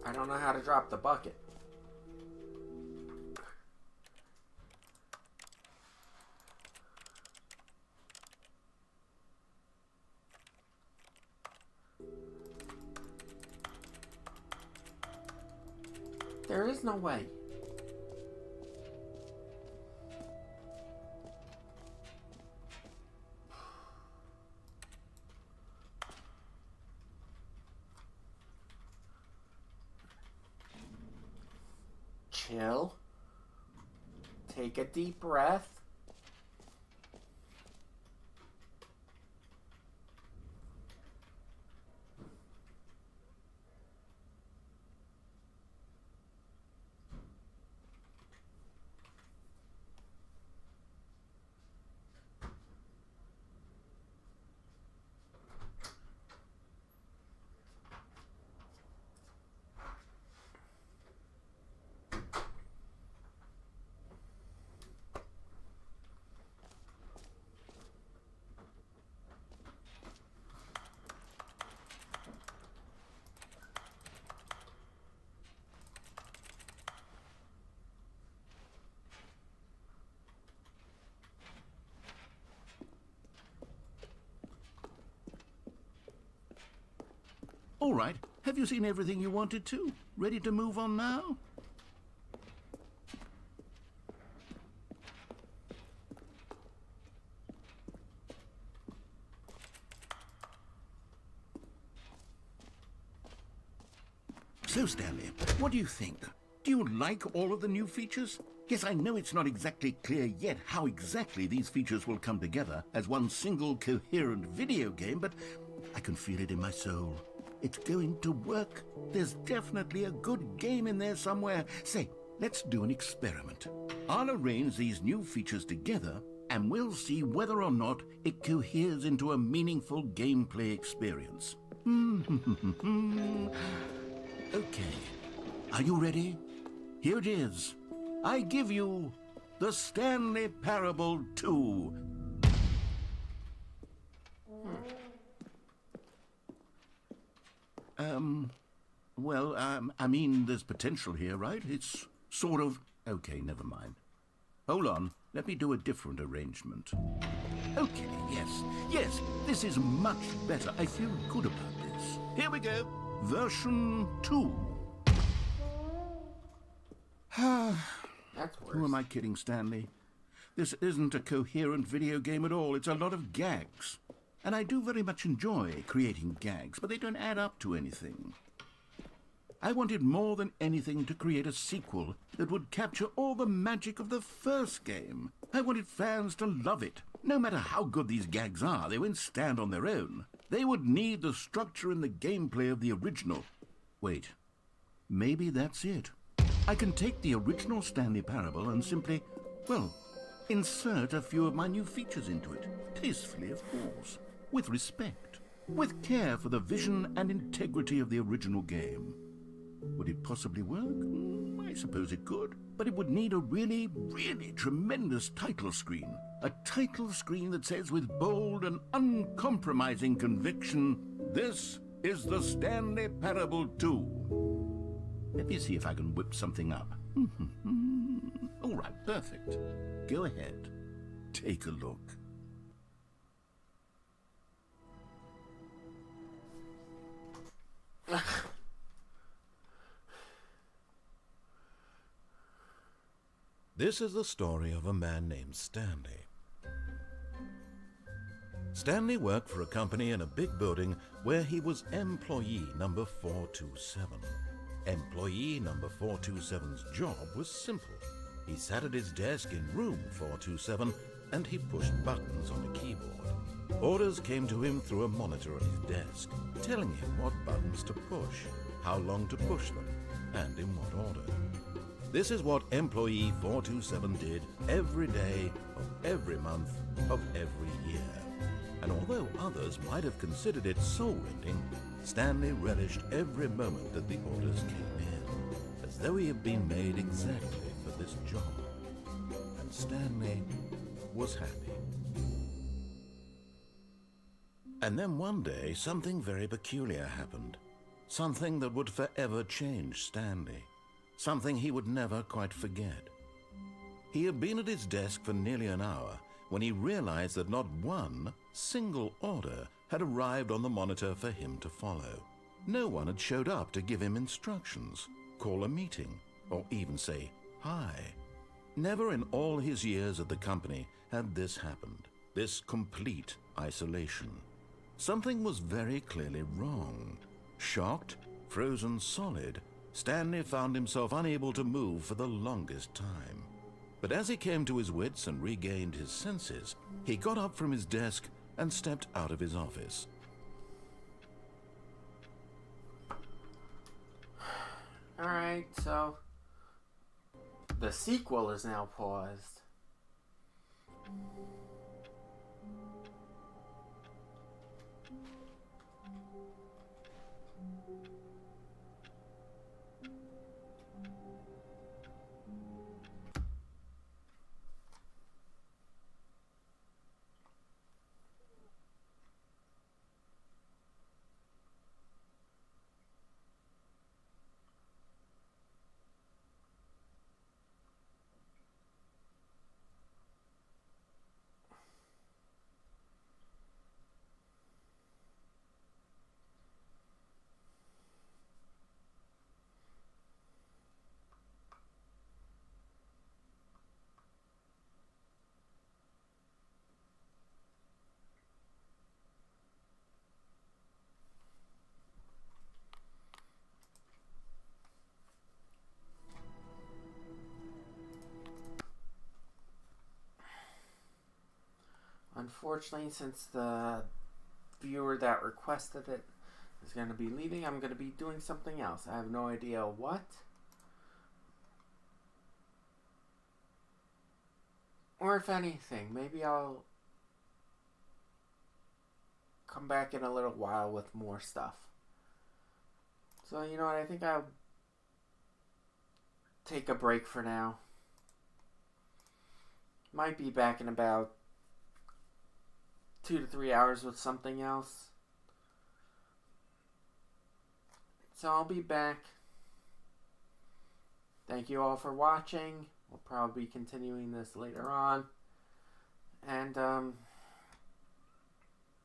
I don't know how to drop the bucket. There is no way. Chill. Take a deep breath. All right, have you seen everything you wanted to? Ready to move on now? So, Stanley, what do you think? Do you like all of the new features? Yes, I know it's not exactly clear yet how exactly these features will come together as one single coherent video game, but I can feel it in my soul. It's going to work. There's definitely a good game in there somewhere. Say, let's do an experiment. I'll arrange these new features together, and we'll see whether or not it coheres into a meaningful gameplay experience. Okay. Are you ready? Here it is. I give you the Stanley Parable 2. I mean, there's potential here, right? It's sort of... Okay, never mind. Hold on. Let me do a different arrangement. Okay, yes, this is much better. I feel good about this. Here we go. Version 2. That's worse. Who am I kidding, Stanley? This isn't a coherent video game at all. It's a lot of gags. And I do very much enjoy creating gags, but they don't add up to anything. I wanted more than anything to create a sequel that would capture all the magic of the first game. I wanted fans to love it. No matter how good these gags are, they won't stand on their own. They would need the structure and the gameplay of the original. Wait, maybe that's it. I can take the original Stanley Parable and simply, well, insert a few of my new features into it. Tastefully, of course. With respect. With care for the vision and integrity of the original game. Would it possibly work? I suppose it could. But it would need a really, really tremendous title screen. A title screen that says with bold and uncompromising conviction, "This is the Stanley Parable 2. Let me see if I can whip something up. All right, perfect. Go ahead. Take a look. This is the story of a man named Stanley. Stanley worked for a company in a big building where he was employee number 427. Employee number 427's job was simple. He sat at his desk in room 427 and he pushed buttons on a keyboard. Orders came to him through a monitor at his desk, telling him what buttons to push, how long to push them, and in what order. This is what employee 427 did every day of every month of every year. And although others might have considered it soul-rending, Stanley relished every moment that the orders came in, as though he had been made exactly for this job. And Stanley was happy. And then one day, something very peculiar happened. Something that would forever change Stanley. Something he would never quite forget. He had been at his desk for nearly an hour when he realized that not one single order had arrived on the monitor for him to follow. No one had showed up to give him instructions, call a meeting, or even say hi. Never in all his years at the company had this happened, this complete isolation. Something was very clearly wrong. Shocked, frozen solid, Stanley found himself unable to move for the longest time. But as he came to his wits and regained his senses, he got up from his desk and stepped out of his office. Alright, so the sequel is now paused. Unfortunately, since the viewer that requested it is going to be leaving. I'm going to be doing something else. I have no idea what. Or if anything, maybe I'll come back in a little while with more stuff. So, you know what? I think I'll take a break for now. Might be back in about 2 to 3 hours with something else. So I'll be back. Thank you all for watching. We'll probably be continuing this later on. And,